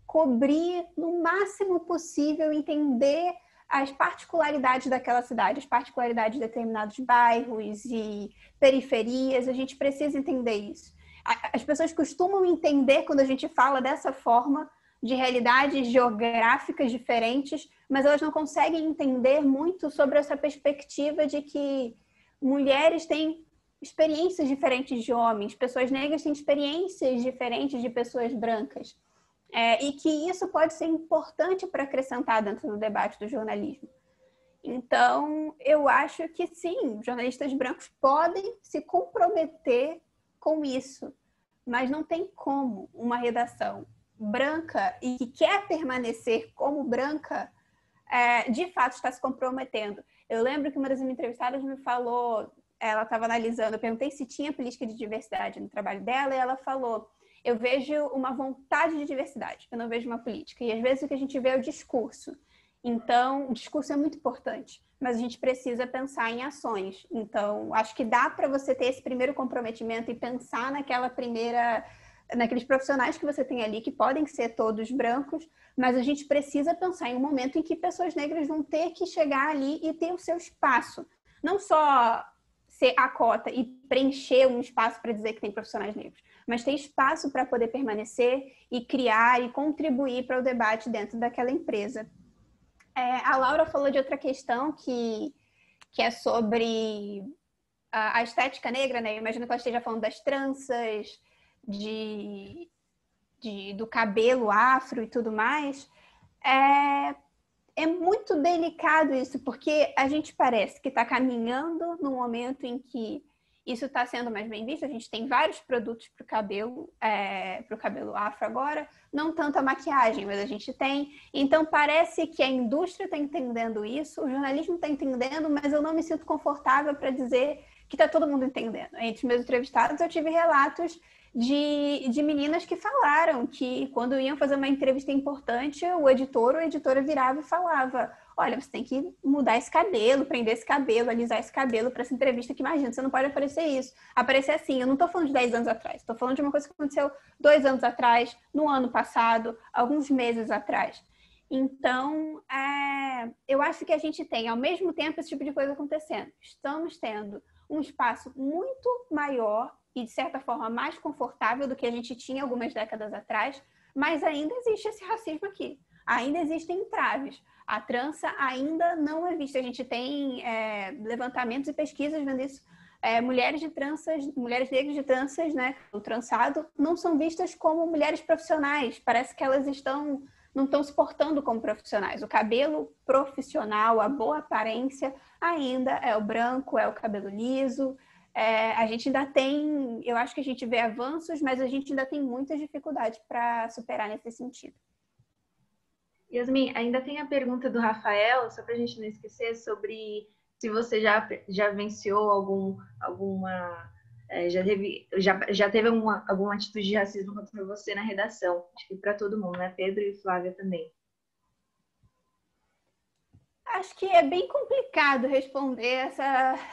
cobrir no máximo possível, entender as particularidades daquela cidade, as particularidades de determinados bairros e periferias. A gente precisa entender isso. As pessoas costumam entender quando a gente fala dessa forma de realidades geográficas diferentes, mas elas não conseguem entender muito sobre essa perspectiva de que mulheres têm experiências diferentes de homens, pessoas negras têm experiências diferentes de pessoas brancas, e que isso pode ser importante para acrescentar dentro do debate do jornalismo. Então, eu acho que sim, jornalistas brancos podem se comprometer com isso, mas não tem como uma redação branca e que quer permanecer como branca, de fato está se comprometendo. Eu lembro que uma das minhas entrevistadas me falou, ela estava analisando, eu perguntei se tinha política de diversidade no trabalho dela, e ela falou, eu vejo uma vontade de diversidade, eu não vejo uma política. E às vezes o que a gente vê é o discurso. Então, o discurso é muito importante, mas a gente precisa pensar em ações. Então, acho que dá para você ter esse primeiro comprometimento e pensar naquela primeira naqueles profissionais que você tem ali, que podem ser todos brancos, mas a gente precisa pensar em um momento em que pessoas negras vão ter que chegar ali e ter o seu espaço. Não só ser a cota e preencher um espaço para dizer que tem profissionais negros, mas ter espaço para poder permanecer e criar e contribuir para o debate dentro daquela empresa. A Laura falou de outra questão que é sobre a estética negra, né? Eu imagino que ela esteja falando das tranças, do cabelo afro e tudo mais. É muito delicado isso, porque a gente parece que está caminhando no momento em que isso está sendo mais bem visto. A gente tem vários produtos para o cabelo afro agora, não tanto a maquiagem, mas a gente tem. Então, parece que a indústria está entendendo isso, o jornalismo está entendendo, mas eu não me sinto confortável para dizer que está todo mundo entendendo. Entre meus entrevistados, eu tive relatos de meninas que falaram que quando iam fazer uma entrevista importante, o editor ou a editora virava e falava: olha, você tem que mudar esse cabelo, prender esse cabelo, alisar esse cabelo para essa entrevista, que imagina, você não pode aparecer isso. Aparecer assim, eu não estou falando de 10 anos atrás, estou falando de uma coisa que aconteceu 2 anos atrás, no ano passado, alguns meses atrás. Então, eu acho que a gente tem, ao mesmo tempo, esse tipo de coisa acontecendo. Estamos tendo um espaço muito maior e, de certa forma, mais confortável do que a gente tinha algumas décadas atrás, mas ainda existe esse racismo aqui. Ainda existem entraves. A trança ainda não é vista. A gente tem levantamentos e pesquisas vendo isso. Mulheres negras de tranças, né, o trançado, não são vistas como mulheres profissionais. Parece que elas não estão se portando como profissionais. O cabelo profissional, a boa aparência, ainda é o branco, é o cabelo liso. A gente ainda tem, eu acho que a gente vê avanços, mas a gente ainda tem muitas dificuldades para superar nesse sentido. Yasmin, ainda tem a pergunta do Rafael, só para a gente não esquecer, sobre se você já vivenciou alguma... Já teve alguma atitude de racismo contra você na redação. Acho que para todo mundo, né? Pedro e Flávia também. Acho que é bem complicado responder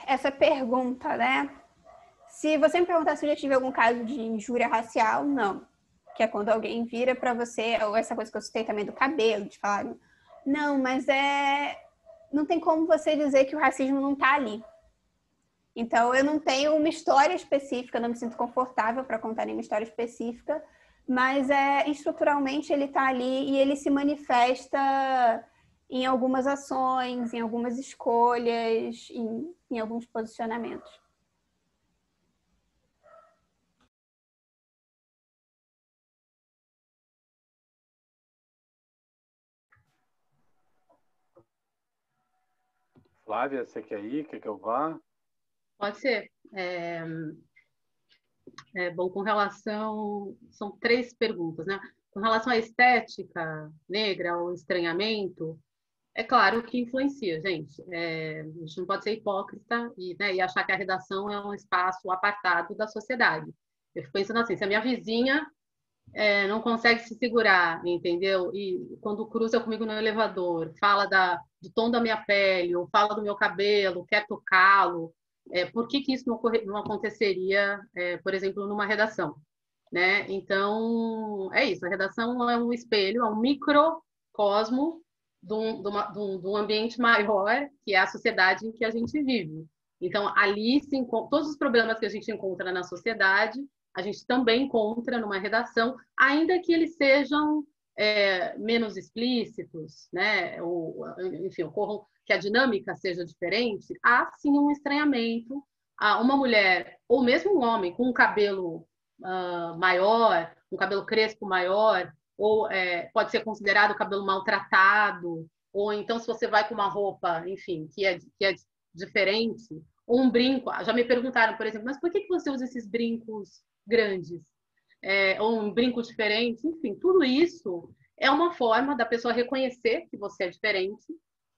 essa pergunta, né? Se você me perguntar se eu já tive algum caso de injúria racial, não. Que é quando alguém vira para você, ou essa coisa que eu citei também do cabelo, de falar, não, mas não tem como você dizer que o racismo não está ali. Então, eu não tenho uma história específica, não me sinto confortável para contar nenhuma história específica, mas estruturalmente ele está ali e ele se manifesta em algumas ações, em algumas escolhas, em alguns posicionamentos. Flávia, você quer ir? Quer que eu vá? Pode ser. Bom, com relação... São 3 perguntas, né? Com relação à estética negra, ao estranhamento, é claro que influencia, gente. A gente não pode ser hipócrita e achar que a redação é um espaço apartado da sociedade. Eu fico pensando assim, se a minha vizinha não consegue se segurar, entendeu? E quando cruza comigo no elevador, fala do tom da minha pele, ou fala do meu cabelo, quer tocá-lo, por que isso não aconteceria, por exemplo, numa redação? Né? Então, é isso. A redação é um espelho, é um microcosmo de um ambiente maior, que é a sociedade em que a gente vive. Então, ali todos os problemas que a gente encontra na sociedade, a gente também encontra numa redação, ainda que eles sejam menos explícitos, né? Ou, enfim, ocorram que a dinâmica seja diferente. Há sim um estranhamento a uma mulher, ou mesmo um homem, com um cabelo maior, um cabelo crespo maior, ou pode ser considerado cabelo maltratado, ou então se você vai com uma roupa, enfim, que é diferente, ou um brinco. Já me perguntaram, por exemplo, mas por que você usa esses brincos grandes? Ou um brinco diferente? Enfim, tudo isso é uma forma da pessoa reconhecer que você é diferente,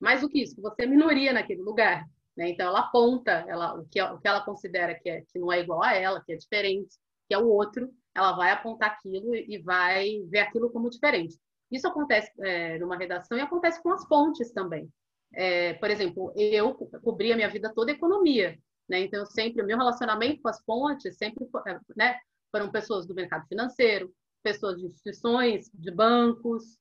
mais do que isso, que você é minoria naquele lugar. Né? Então, ela aponta o que ela considera que não é igual a ela, que é diferente, que é o outro, ela vai apontar aquilo e vai ver aquilo como diferente. Isso acontece numa redação e acontece com as fontes também. Por exemplo, eu cobri a minha vida toda economia, né? Então, o meu relacionamento com as fontes sempre, né? foram pessoas do mercado financeiro, pessoas de instituições, de bancos,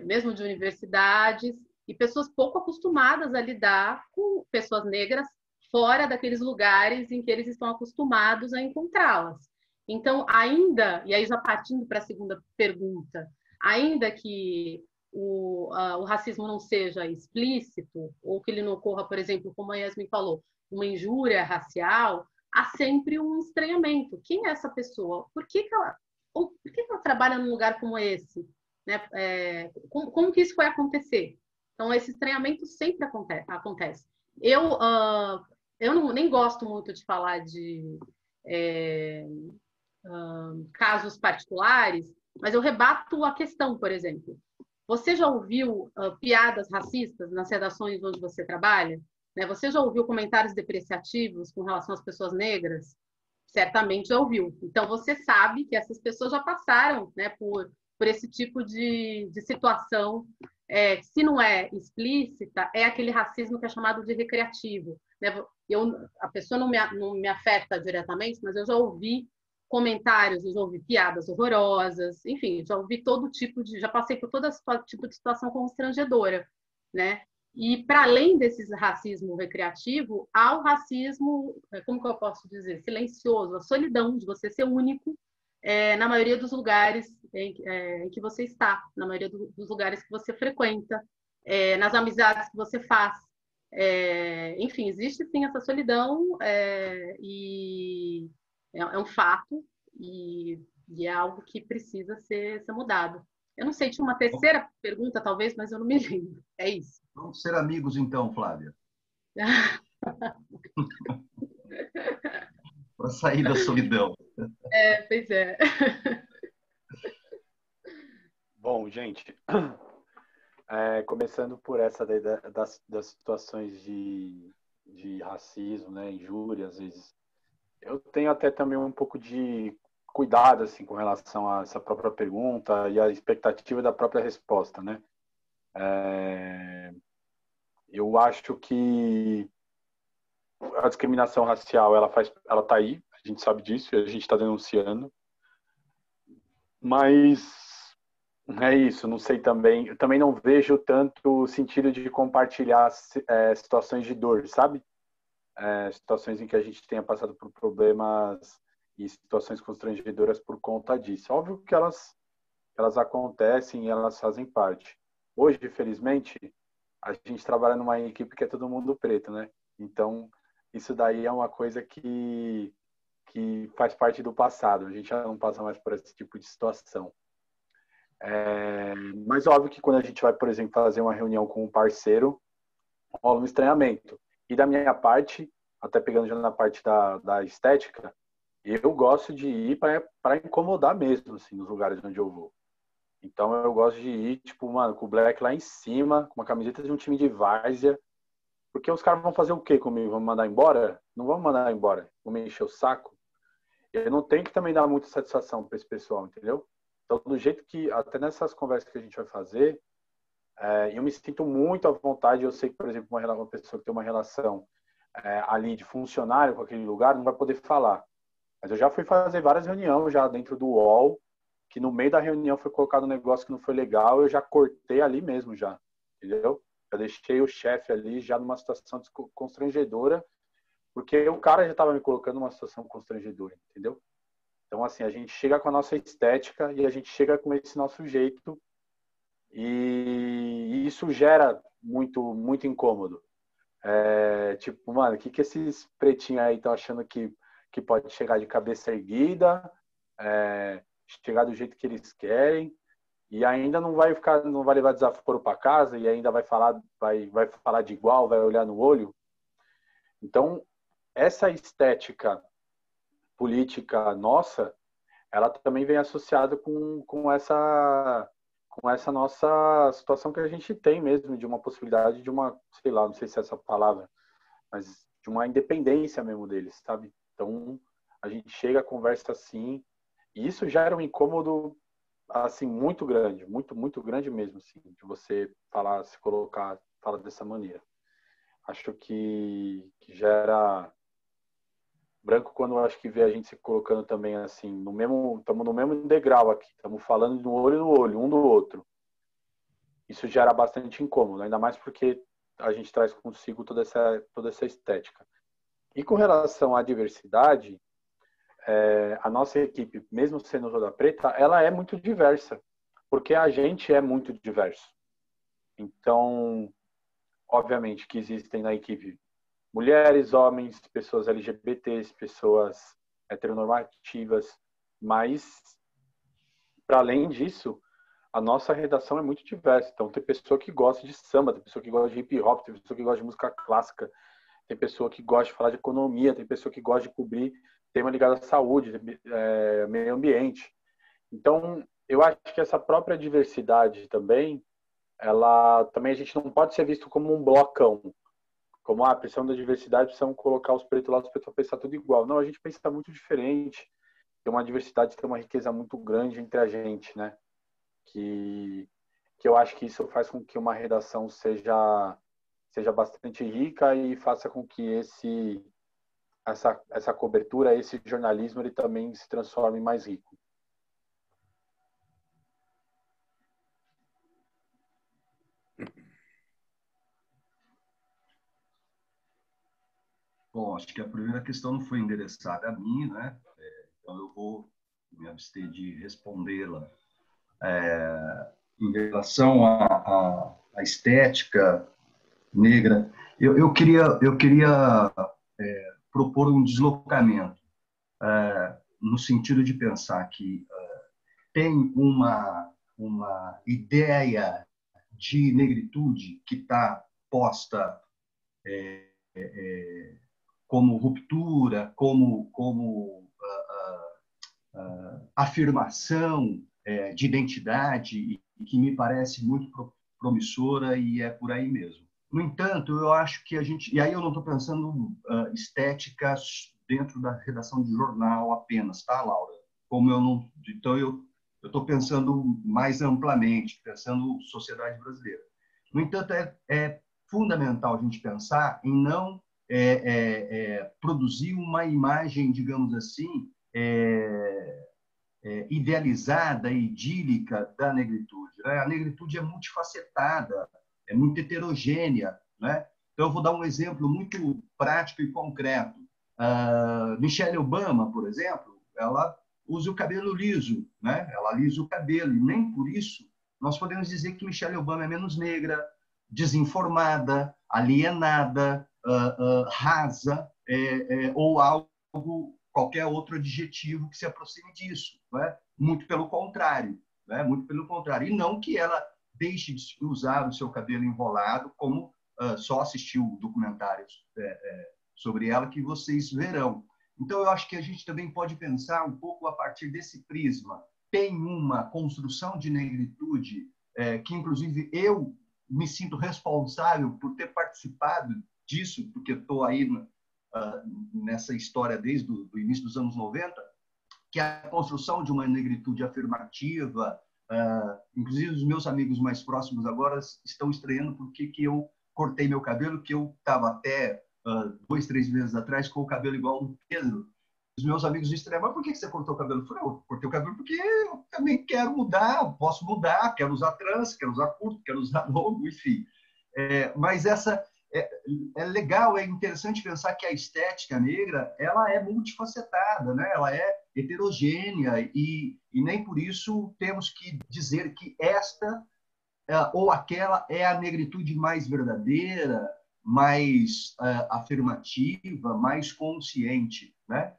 mesmo de universidades, e pessoas pouco acostumadas a lidar com pessoas negras fora daqueles lugares em que eles estão acostumados a encontrá-las. Então, ainda, e aí já partindo para a segunda pergunta, ainda que o racismo não seja explícito, ou que ele não ocorra, por exemplo, como a Yasmin falou, uma injúria racial, há sempre um estranhamento. Quem é essa pessoa? Por que ela trabalha num lugar como esse? Né? Como que isso foi acontecer? Então, esse estranhamento sempre acontece. Eu nem gosto muito de falar de casos particulares, mas eu rebato a questão, por exemplo. Você já ouviu piadas racistas nas redações onde você trabalha? Né? Você já ouviu comentários depreciativos com relação às pessoas negras? Certamente já ouviu. Então, você sabe que essas pessoas já passaram, né, por esse tipo de situação. Se não é explícita, é aquele racismo que é chamado de recreativo. Né? A pessoa não me afeta diretamente, mas eu já ouvi comentários, eu já ouvi piadas horrorosas, enfim, já passei por todo tipo de situação constrangedora, né? E para além desse racismo recreativo, há o racismo, como que eu posso dizer, silencioso, a solidão de você ser único na maioria dos lugares em que você está, na maioria dos lugares que você frequenta, nas amizades que você faz. Enfim, existe sim essa solidão e é um fato e é algo que precisa ser mudado. Eu não sei, tinha uma terceira pergunta, talvez, mas eu não me lembro. É isso. Vamos ser amigos, então, Flávia. Para sair da solidão. Pois é. Bom, gente, começando por essa das situações de racismo, né, injúria, às vezes, eu tenho até também um pouco de cuidado assim com relação a essa própria pergunta e a expectativa da própria resposta, né? Eu acho que a discriminação racial ela tá aí, a gente sabe disso e a gente está denunciando, mas é isso, não sei também, eu também não vejo tanto sentido de compartilhar situações de dor, sabe? Situações em que a gente tenha passado por problemas e situações constrangedoras por conta disso. Óbvio que elas acontecem e elas fazem parte. Hoje, felizmente, a gente trabalha numa equipe que é todo mundo preto, né? Então, isso daí é uma coisa que faz parte do passado. A gente já não passa mais por esse tipo de situação. Mas óbvio que quando a gente vai, por exemplo, fazer uma reunião com um parceiro, rola um estranhamento. E da minha parte, até pegando já na parte da estética, eu gosto de ir para incomodar mesmo, assim, nos lugares onde eu vou. Então eu gosto de ir, tipo, mano, com o black lá em cima, com uma camiseta de um time de várzea, porque os caras vão fazer o quê comigo? Vão me mandar embora? Não vão me mandar embora, vão me encher o saco. Eu não tenho que também dar muita satisfação para esse pessoal, entendeu? Então, do jeito que, até nessas conversas que a gente vai fazer, eu me sinto muito à vontade. Eu sei que, por exemplo, uma pessoa que tem uma relação ali de funcionário com aquele lugar não vai poder falar. Mas eu já fui fazer várias reuniões já dentro do UOL, que no meio da reunião foi colocado um negócio que não foi legal, eu já cortei ali mesmo já, entendeu? Já deixei o chefe ali já numa situação constrangedora, porque o cara já estava me colocando numa situação constrangedora, entendeu? Então, assim, a gente chega com a nossa estética e a gente chega com esse nosso jeito e isso gera muito, muito incômodo. Tipo, mano, o que esses pretinhos aí estão achando que pode chegar de cabeça erguida, chegar do jeito que eles querem e ainda não vai levar desaforo para casa e ainda vai falar de igual, vai olhar no olho. Então, essa estética política nossa, ela também vem associada com essa nossa situação que a gente tem mesmo, de uma possibilidade de uma, sei lá, não sei se é essa palavra, mas de uma independência mesmo deles, sabe? Então, a gente chega, conversa assim, e isso gera um incômodo, assim, muito grande, muito, muito grande mesmo, assim, de você falar, se colocar, falar dessa maneira. Acho que gera branco, quando eu acho que vê a gente se colocando também assim, estamos no mesmo degrau aqui, estamos falando no olho, um do outro. Isso gera bastante incômodo, ainda mais porque a gente traz consigo toda essa estética. E com relação à diversidade, a nossa equipe, mesmo sendo toda preta, ela é muito diversa, porque a gente é muito diverso. Então, obviamente que existem na equipe mulheres, homens, pessoas LGBTs, pessoas heteronormativas, mas, para além disso, a nossa redação é muito diversa. Então, tem pessoa que gosta de samba, tem pessoa que gosta de hip hop, tem pessoa que gosta de música clássica, tem pessoa que gosta de falar de economia, tem pessoa que gosta de cobrir tema ligado à saúde, meio ambiente. Então, eu acho que essa própria diversidade também, também a gente não pode ser visto como um blocão. Como, precisamos da diversidade, precisamos colocar os pretos lá, os pretos pensar tudo igual. Não, a gente pensa muito diferente. Tem uma diversidade, tem uma riqueza muito grande entre a gente, né? Que eu acho que isso faz com que uma redação seja bastante rica e faça com que essa cobertura, esse jornalismo, ele também se transforme mais rico. Bom, acho que a primeira questão não foi endereçada a mim, né? Então eu vou me abster de respondê-la. Em relação à estética negra, eu queria propor um deslocamento, no sentido de pensar que tem uma ideia de negritude que está posta como ruptura, como afirmação de identidade, e que me parece muito promissora, e é por aí mesmo. No entanto, eu acho que a gente... E aí eu não estou pensando estéticas dentro da redação de jornal apenas, tá, Laura? Como eu não... Então, eu estou pensando mais amplamente, pensando sociedade brasileira. No entanto, é fundamental a gente pensar em não produzir uma imagem, digamos assim, idealizada, idílica da negritude, né? A negritude é multifacetada, é muito heterogênea, né? Então, eu vou dar um exemplo muito prático e concreto. Michelle Obama, por exemplo, ela usa o cabelo liso, né? Ela alisa o cabelo, e nem por isso nós podemos dizer que Michelle Obama é menos negra, desinformada, alienada, rasa, ou algo, qualquer outro adjetivo que se aproxime disso, né? Muito pelo contrário, né? Muito pelo contrário. E não que ela deixe de usar o seu cabelo enrolado, como só assistiu documentários sobre ela que vocês verão. Então, eu acho que a gente também pode pensar um pouco a partir desse prisma. Tem uma construção de negritude que, inclusive, eu me sinto responsável por ter participado disso, porque estou aí nessa história desde o início dos anos 90, que é a construção de uma negritude afirmativa. Inclusive, os meus amigos mais próximos agora estão estranhando porque que eu cortei meu cabelo, que eu estava até 2, 3 meses atrás com o cabelo igual do Pedro. Os meus amigos estranham: mas por que você cortou o cabelo? Eu falei: eu cortei o cabelo porque eu também quero mudar, posso mudar, quero usar trança, quero usar curto, quero usar longo, enfim. Mas essa é legal, é interessante pensar que a estética negra, ela é multifacetada, né? Ela é heterogênea, e nem por isso temos que dizer que esta ou aquela é a negritude mais verdadeira, mais afirmativa, mais consciente, né?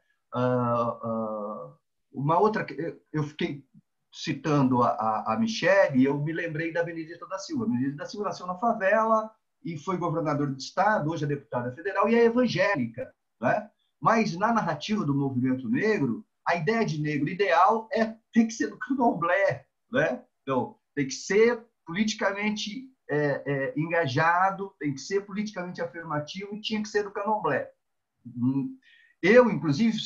Uma outra, eu fiquei citando a Michelle, e eu me lembrei da Benedita da Silva. A Benedita da Silva nasceu na favela e foi governadora de estado, hoje é deputada federal e é evangélica, né? Mas na narrativa do movimento negro, a ideia de negro ideal tem que ser do candomblé, né? Então, tem que ser politicamente engajado, tem que ser politicamente afirmativo, e tinha que ser do candomblé. Eu, inclusive,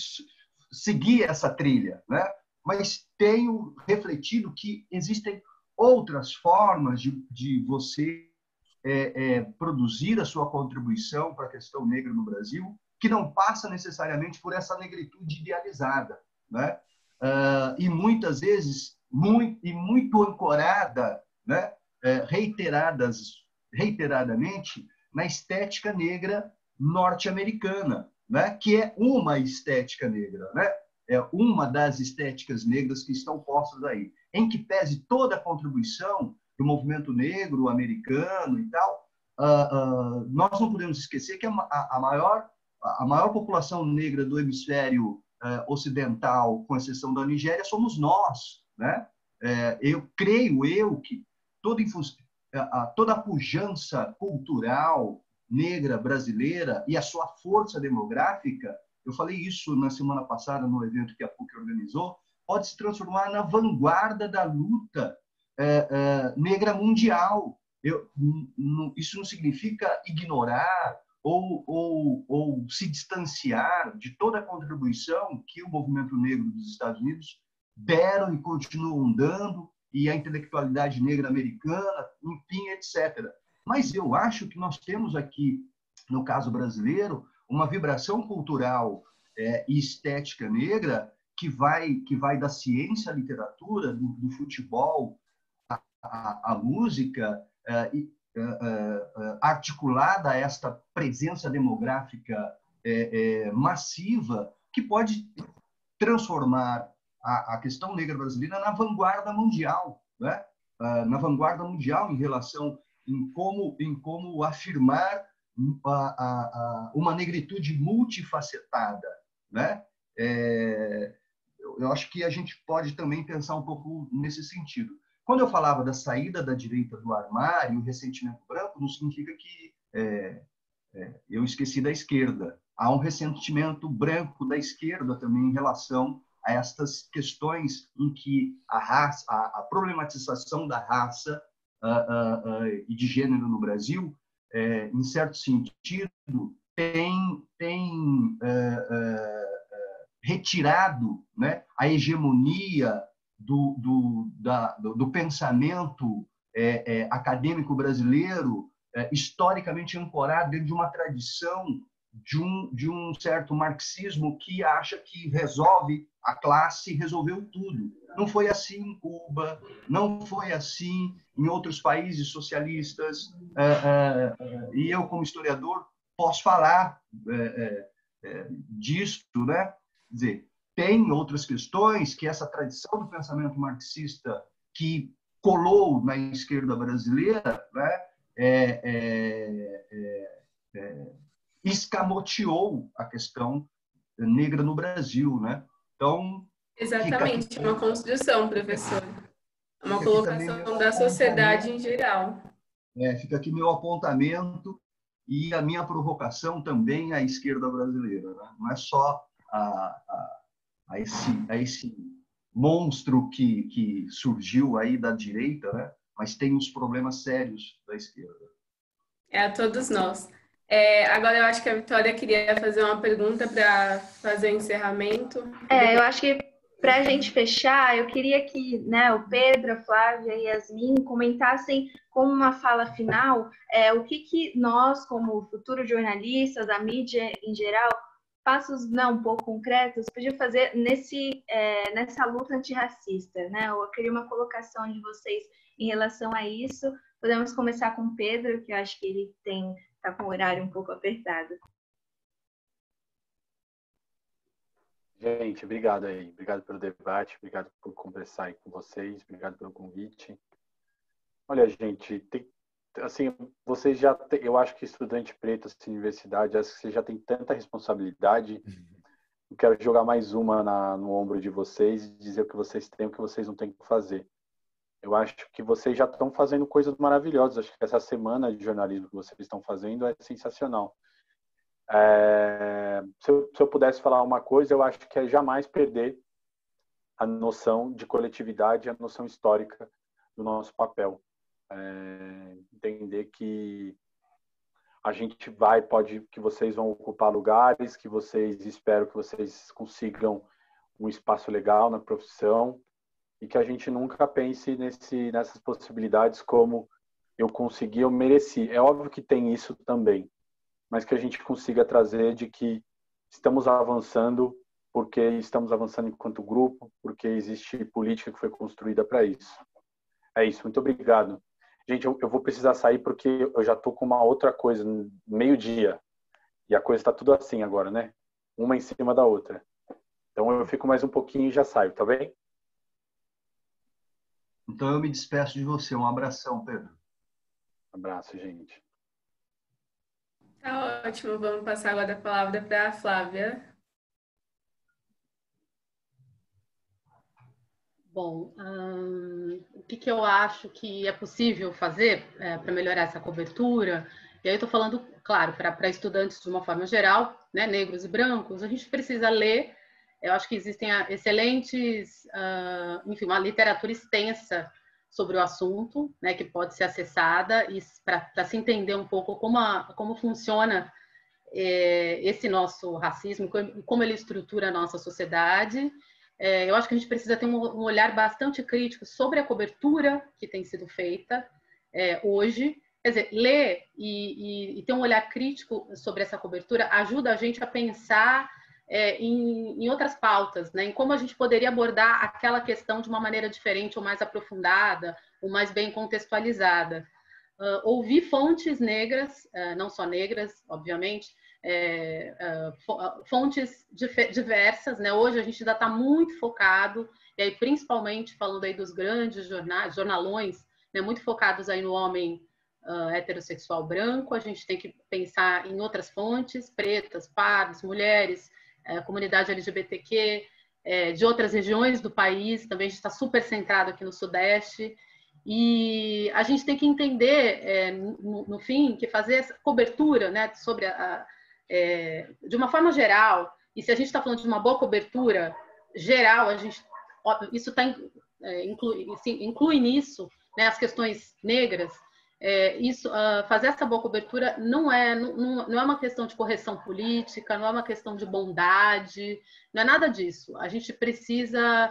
segui essa trilha, né? Mas tenho refletido que existem outras formas de você produzir a sua contribuição para a questão negra no Brasil, que não passa necessariamente por essa negritude idealizada, né? E muitas vezes muito ancorada, né? Reiteradamente na estética negra norte-americana, né? Que é uma estética negra, né? É uma das estéticas negras que estão postas aí, em que pese toda a contribuição do movimento negro americano e tal, nós não podemos esquecer que a maior população negra do hemisfério ocidental, com exceção da Nigéria, somos nós, né? Eu creio que toda a pujança cultural negra brasileira e a sua força demográfica, eu falei isso na semana passada no evento que a PUC organizou, pode se transformar na vanguarda da luta negra mundial. Isso não significa ignorar ou se distanciar de toda a contribuição que o movimento negro dos Estados Unidos deram e continuam dando, e a intelectualidade negra americana, enfim, etc. Mas eu acho que nós temos aqui, no caso brasileiro, uma vibração cultural e estética negra que vai da ciência à literatura, do futebol à música, articulada a esta presença demográfica massiva, que pode transformar a questão negra brasileira na vanguarda mundial, né? Na vanguarda mundial em relação em como afirmar uma negritude multifacetada, né? Eu acho que a gente pode também pensar um pouco nesse sentido. Quando eu falava da saída da direita do armário, o ressentimento branco, não significa que eu esqueci da esquerda. Há um ressentimento branco da esquerda também em relação a estas questões em que a problematização da raça e de gênero no Brasil, em certo sentido, tem retirado, né, a hegemonia do pensamento acadêmico brasileiro, historicamente ancorado dentro de uma tradição de um certo marxismo que acha que resolve a classe, resolveu tudo. Não foi assim em Cuba, não foi assim em outros países socialistas, e eu, como historiador, posso falar disso, né? Quer dizer, tem outras questões que essa tradição do pensamento marxista que colou na esquerda brasileira, né, escamoteou a questão negra no Brasil, né? Então, exatamente, é uma construção, professor. É uma colocação da sociedade em geral. Fica aqui meu apontamento e a minha provocação também à esquerda brasileira, né? Não é só a esse monstro que surgiu aí da direita, né? Mas tem uns problemas sérios da esquerda. A todos nós. Agora eu acho que a Vitória queria fazer uma pergunta para fazer o encerramento. Eu acho que para a gente fechar, eu queria que, né, o Pedro, a Flávia e a Yasmin comentassem como uma fala final o que nós, como futuros jornalistas, a mídia em geral, passos um pouco concretos, podia fazer nessa luta antirracista, né? Eu queria uma colocação de vocês em relação a isso. Podemos começar com o Pedro, que eu acho que ele está com o horário um pouco apertado. Gente, obrigado aí. Obrigado pelo debate, obrigado por conversar aí com vocês, obrigado pelo convite. Olha, gente, assim, vocês já eu acho que estudante preto, assim, universidade, acho que você já tem tanta responsabilidade. Eu quero jogar mais uma no ombro de vocês e dizer o que vocês têm, o que vocês não têm que fazer. Eu acho que vocês já estão fazendo coisas maravilhosas. Acho que essa semana de jornalismo que vocês estão fazendo é sensacional. Se eu pudesse falar uma coisa, eu acho que é jamais perder a noção de coletividade, a noção histórica do nosso papel. Entender que a gente que vocês vão ocupar lugares, que espero que vocês consigam um espaço legal na profissão e que a gente nunca pense nessas possibilidades como eu consegui, eu mereci. É óbvio que tem isso também, mas que a gente consiga trazer de que estamos avançando porque estamos avançando enquanto grupo, porque existe política que foi construída para isso. É isso, muito obrigado. Gente, eu vou precisar sair porque eu já estou com uma outra coisa, meio-dia. E a coisa está tudo assim agora, né? Uma em cima da outra. Então eu fico mais um pouquinho e já saio, tá bem? Então eu me despeço de você. Um abração, Pedro. Um abraço, gente. Tá ótimo. Vamos passar agora a palavra para a Flávia. Bom, o que eu acho que é possível fazer para melhorar essa cobertura? E aí eu estou falando, claro, para estudantes de uma forma geral, né, negros e brancos, a gente precisa ler. Eu acho que existem excelentes, enfim, uma literatura extensa sobre o assunto, né, que pode ser acessada e para se entender um pouco como funciona esse nosso racismo, como ele estrutura a nossa sociedade. Eu acho que a gente precisa ter um olhar bastante crítico sobre a cobertura que tem sido feita hoje. Quer dizer, ler e ter um olhar crítico sobre essa cobertura ajuda a gente a pensar em outras pautas, né? Em como a gente poderia abordar aquela questão de uma maneira diferente, ou mais aprofundada, ou mais bem contextualizada. Ouvir fontes negras, não só negras, obviamente, fontes diversas, né? Hoje a gente ainda está muito focado, e aí principalmente falando aí dos grandes jornalões, né? Muito focados aí no homem heterossexual branco. A gente tem que pensar em outras fontes, pretas, pardas, mulheres, comunidade LGBTQ, de outras regiões do país, também a gente está super centrado aqui no Sudeste. E a gente tem que entender, no fim, que fazer essa cobertura, né, sobre de uma forma geral, e se a gente está falando de uma boa cobertura geral, isso inclui nisso, né, as questões negras. Fazer essa boa cobertura não é uma questão de correção política, não é uma questão de bondade, não é nada disso. A gente precisa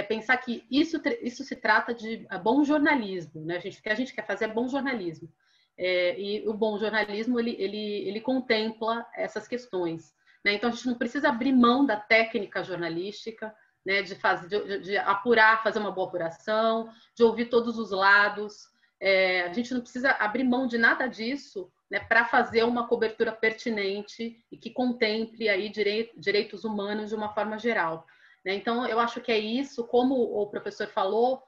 pensar que isso se trata de bom jornalismo, né? O que a gente quer fazer é bom jornalismo. E o bom jornalismo, ele contempla essas questões, né? Então, a gente não precisa abrir mão da técnica jornalística, né? De apurar, fazer uma boa apuração, de ouvir todos os lados. A gente não precisa abrir mão de nada disso, né, para fazer uma cobertura pertinente e que contemple aí direitos humanos de uma forma geral. Né? Então, eu acho que é isso, como o professor falou,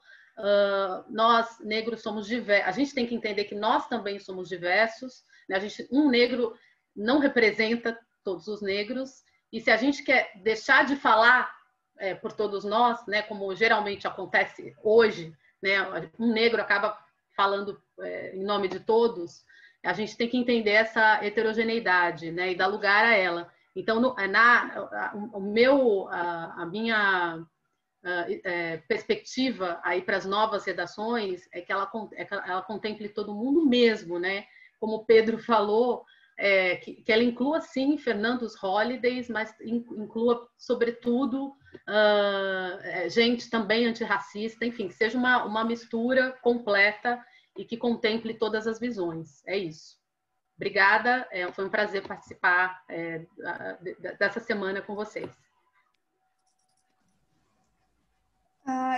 nós negros somos diversos, a gente tem que entender que nós também somos diversos, né? Um negro não representa todos os negros, e se a gente quer deixar de falar por todos nós, né, como geralmente acontece hoje, né, um negro acaba falando em nome de todos, a gente tem que entender essa heterogeneidade, né, e dar lugar a ela. Então, a minha perspectiva aí para as novas redações é que ela contemple todo mundo mesmo, né? Como o Pedro falou, que ela inclua, sim, Fernando's Holidays, mas inclua, sobretudo, gente também antirracista, enfim, que seja uma mistura completa e que contemple todas as visões. É isso. Obrigada, foi um prazer participar dessa semana com vocês.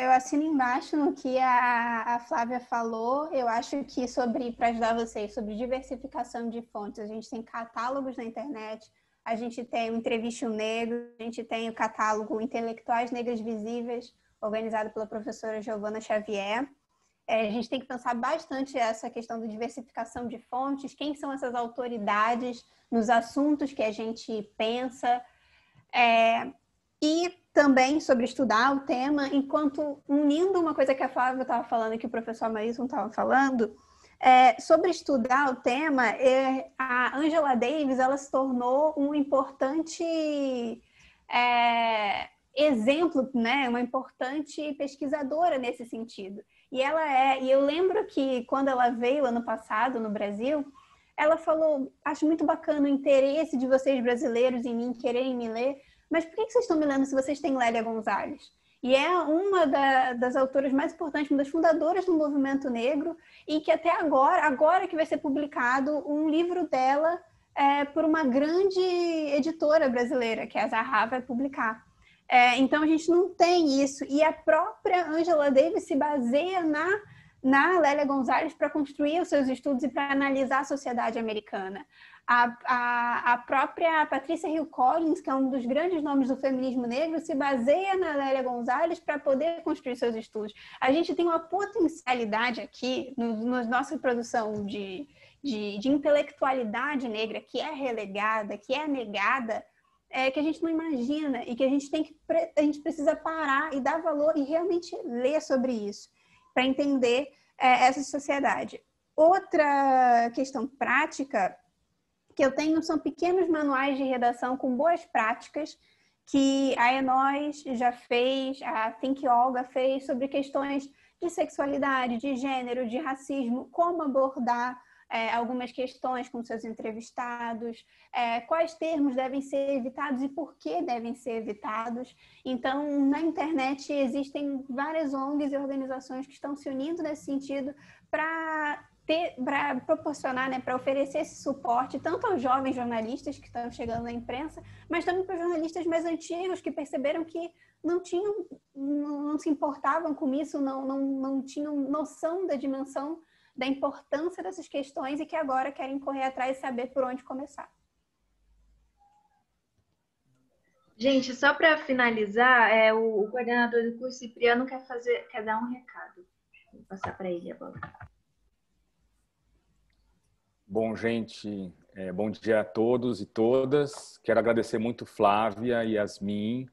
Eu assino embaixo no que a Flávia falou. Eu acho que para ajudar vocês, sobre diversificação de fontes, a gente tem catálogos na internet, a gente tem o Entrevista Negro, a gente tem o catálogo Intelectuais Negras Visíveis, organizado pela professora Giovana Xavier. A gente tem que pensar bastante essa questão da diversificação de fontes, quem são essas autoridades nos assuntos que a gente pensa, e também sobre estudar o tema, enquanto unindo uma coisa que a Flávia estava falando e que o professor Maílson estava falando, sobre estudar o tema, a Angela Davis, ela se tornou um importante exemplo, né? Uma importante pesquisadora nesse sentido. E eu lembro que quando ela veio ano passado no Brasil, ela falou, acho muito bacana o interesse de vocês brasileiros em mim, quererem me ler, mas por que vocês estão me lendo se vocês têm Lélia Gonzalez? E é uma das autoras mais importantes, uma das fundadoras do movimento negro, e que até agora que vai ser publicado um livro dela por uma grande editora brasileira, que a Zahar vai publicar. Então, a gente não tem isso. E a própria Angela Davis se baseia na Lélia Gonzalez para construir os seus estudos e para analisar a sociedade americana. A própria Patricia Hill Collins, que é um dos grandes nomes do feminismo negro, se baseia na Lélia Gonzalez para poder construir seus estudos. A gente tem uma potencialidade aqui, na nossa produção de intelectualidade negra, que é relegada, que é negada, que a gente não imagina e que a gente precisa parar e dar valor e realmente ler sobre isso, para entender essa sociedade. Outra questão prática que eu tenho são pequenos manuais de redação com boas práticas que a Enóis já fez, a Think Olga fez sobre questões de sexualidade, de gênero, de racismo, como abordar algumas questões com seus entrevistados, quais termos devem ser evitados e por que devem ser evitados. Então, na internet existem várias ONGs e organizações que estão se unindo nesse sentido para proporcionar, para oferecer esse suporte tanto aos jovens jornalistas que estão chegando na imprensa, mas também para os jornalistas mais antigos que perceberam que não se importavam com isso, não tinham noção da dimensão da importância dessas questões e que agora querem correr atrás e saber por onde começar. Gente, só para finalizar, o coordenador do curso, Cipriano, quer dar um recado. Vou passar para ele agora. Bom, gente, bom dia a todos e todas. Quero agradecer muito Flávia, Yasmin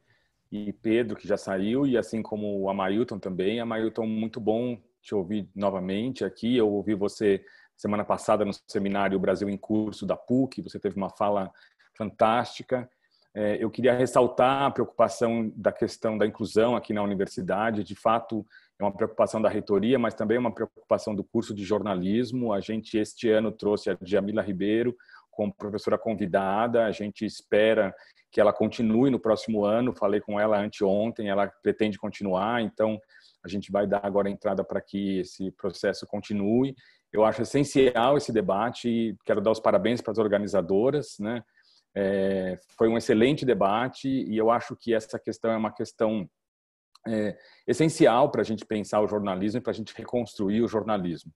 e Pedro, que já saiu, e assim como o Amailton também. Amailton, muito bom te ouvir novamente aqui. Eu ouvi você semana passada no seminário Brasil em Curso da PUC, você teve uma fala fantástica. Eu queria ressaltar a preocupação da questão da inclusão aqui na universidade. De fato, é uma preocupação da reitoria, mas também uma preocupação do curso de jornalismo. A gente, este ano, trouxe a Djamila Ribeiro como professora convidada. A gente espera que ela continue no próximo ano. Falei com ela anteontem, ela pretende continuar. Então, a gente vai dar agora a entrada para que esse processo continue. Eu acho essencial esse debate e quero dar os parabéns para as organizadoras, né? Foi um excelente debate e eu acho que essa questão é uma questão essencial para a gente pensar o jornalismo e para a gente reconstruir o jornalismo.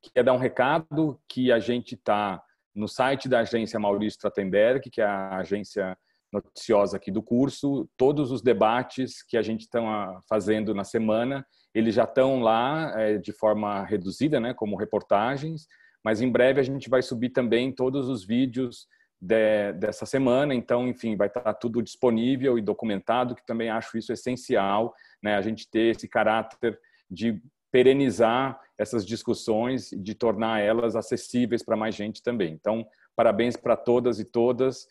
Quer dar um recado que a gente está no site da agência Maurício Stratenberg, que é a agência noticiosa aqui do curso. Todos os debates que a gente está fazendo na semana, eles já estão lá de forma reduzida, né, como reportagens, mas em breve a gente vai subir também todos os vídeos dessa semana. Então, enfim, vai estar tudo disponível e documentado, que também acho isso essencial, né, a gente ter esse caráter de perenizar essas discussões e de tornar elas acessíveis para mais gente também. Então, parabéns para todas e todas.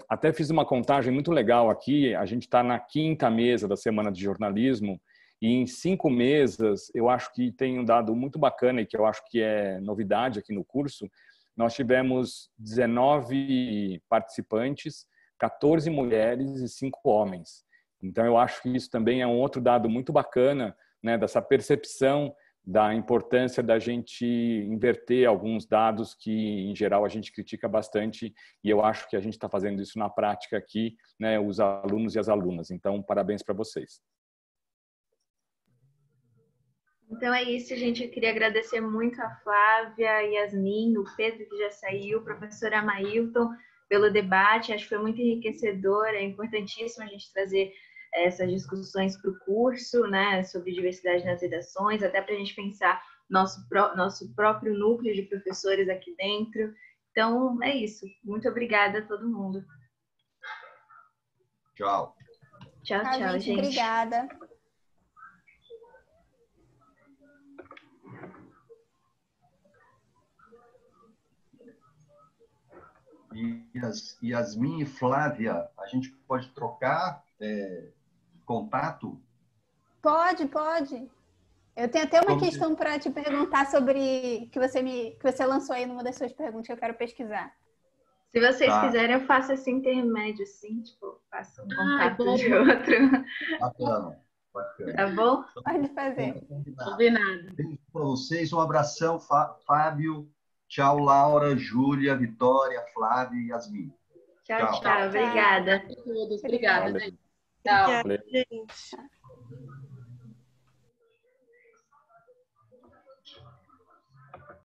Até fiz uma contagem muito legal aqui, a gente está na 5ª mesa da Semana de Jornalismo e em 5 mesas eu acho que tem um dado muito bacana e que eu acho que é novidade aqui no curso. Nós tivemos 19 participantes, 14 mulheres e 5 homens. Então eu acho que isso também é um outro dado muito bacana, né, dessa percepção da importância da gente inverter alguns dados que, em geral, a gente critica bastante, e eu acho que a gente está fazendo isso na prática aqui, né, os alunos e as alunas. Então, parabéns para vocês. Então é isso, gente. Eu queria agradecer muito a Flávia, a Yasmin, o Pedro, que já saiu, o professor Amailton, pelo debate. Acho que foi muito enriquecedor, é importantíssimo a gente trazer essas discussões para o curso, né, sobre diversidade nas redações, até para a gente pensar nosso próprio núcleo de professores aqui dentro. Então, é isso. Muito obrigada a todo mundo. Tchau. Tchau, tchau, gente. Obrigada. Yasmin e Flávia, a gente pode trocar contato? Pode. Eu tenho até uma questão para te perguntar sobre que você lançou aí numa das suas perguntas que eu quero pesquisar. Se vocês quiserem, eu faço esse intermédio, assim, tipo, faço um contato de outro. Bacana. Tá bom? Pode fazer. Combinado. Beijo para vocês, um abração, Fábio, Tchau, Laura, Júlia, Vitória, Flávia e Yasmin. Tchau, tchau. Obrigada. A todos. Obrigada, gente. Obrigada, Valeu. gente.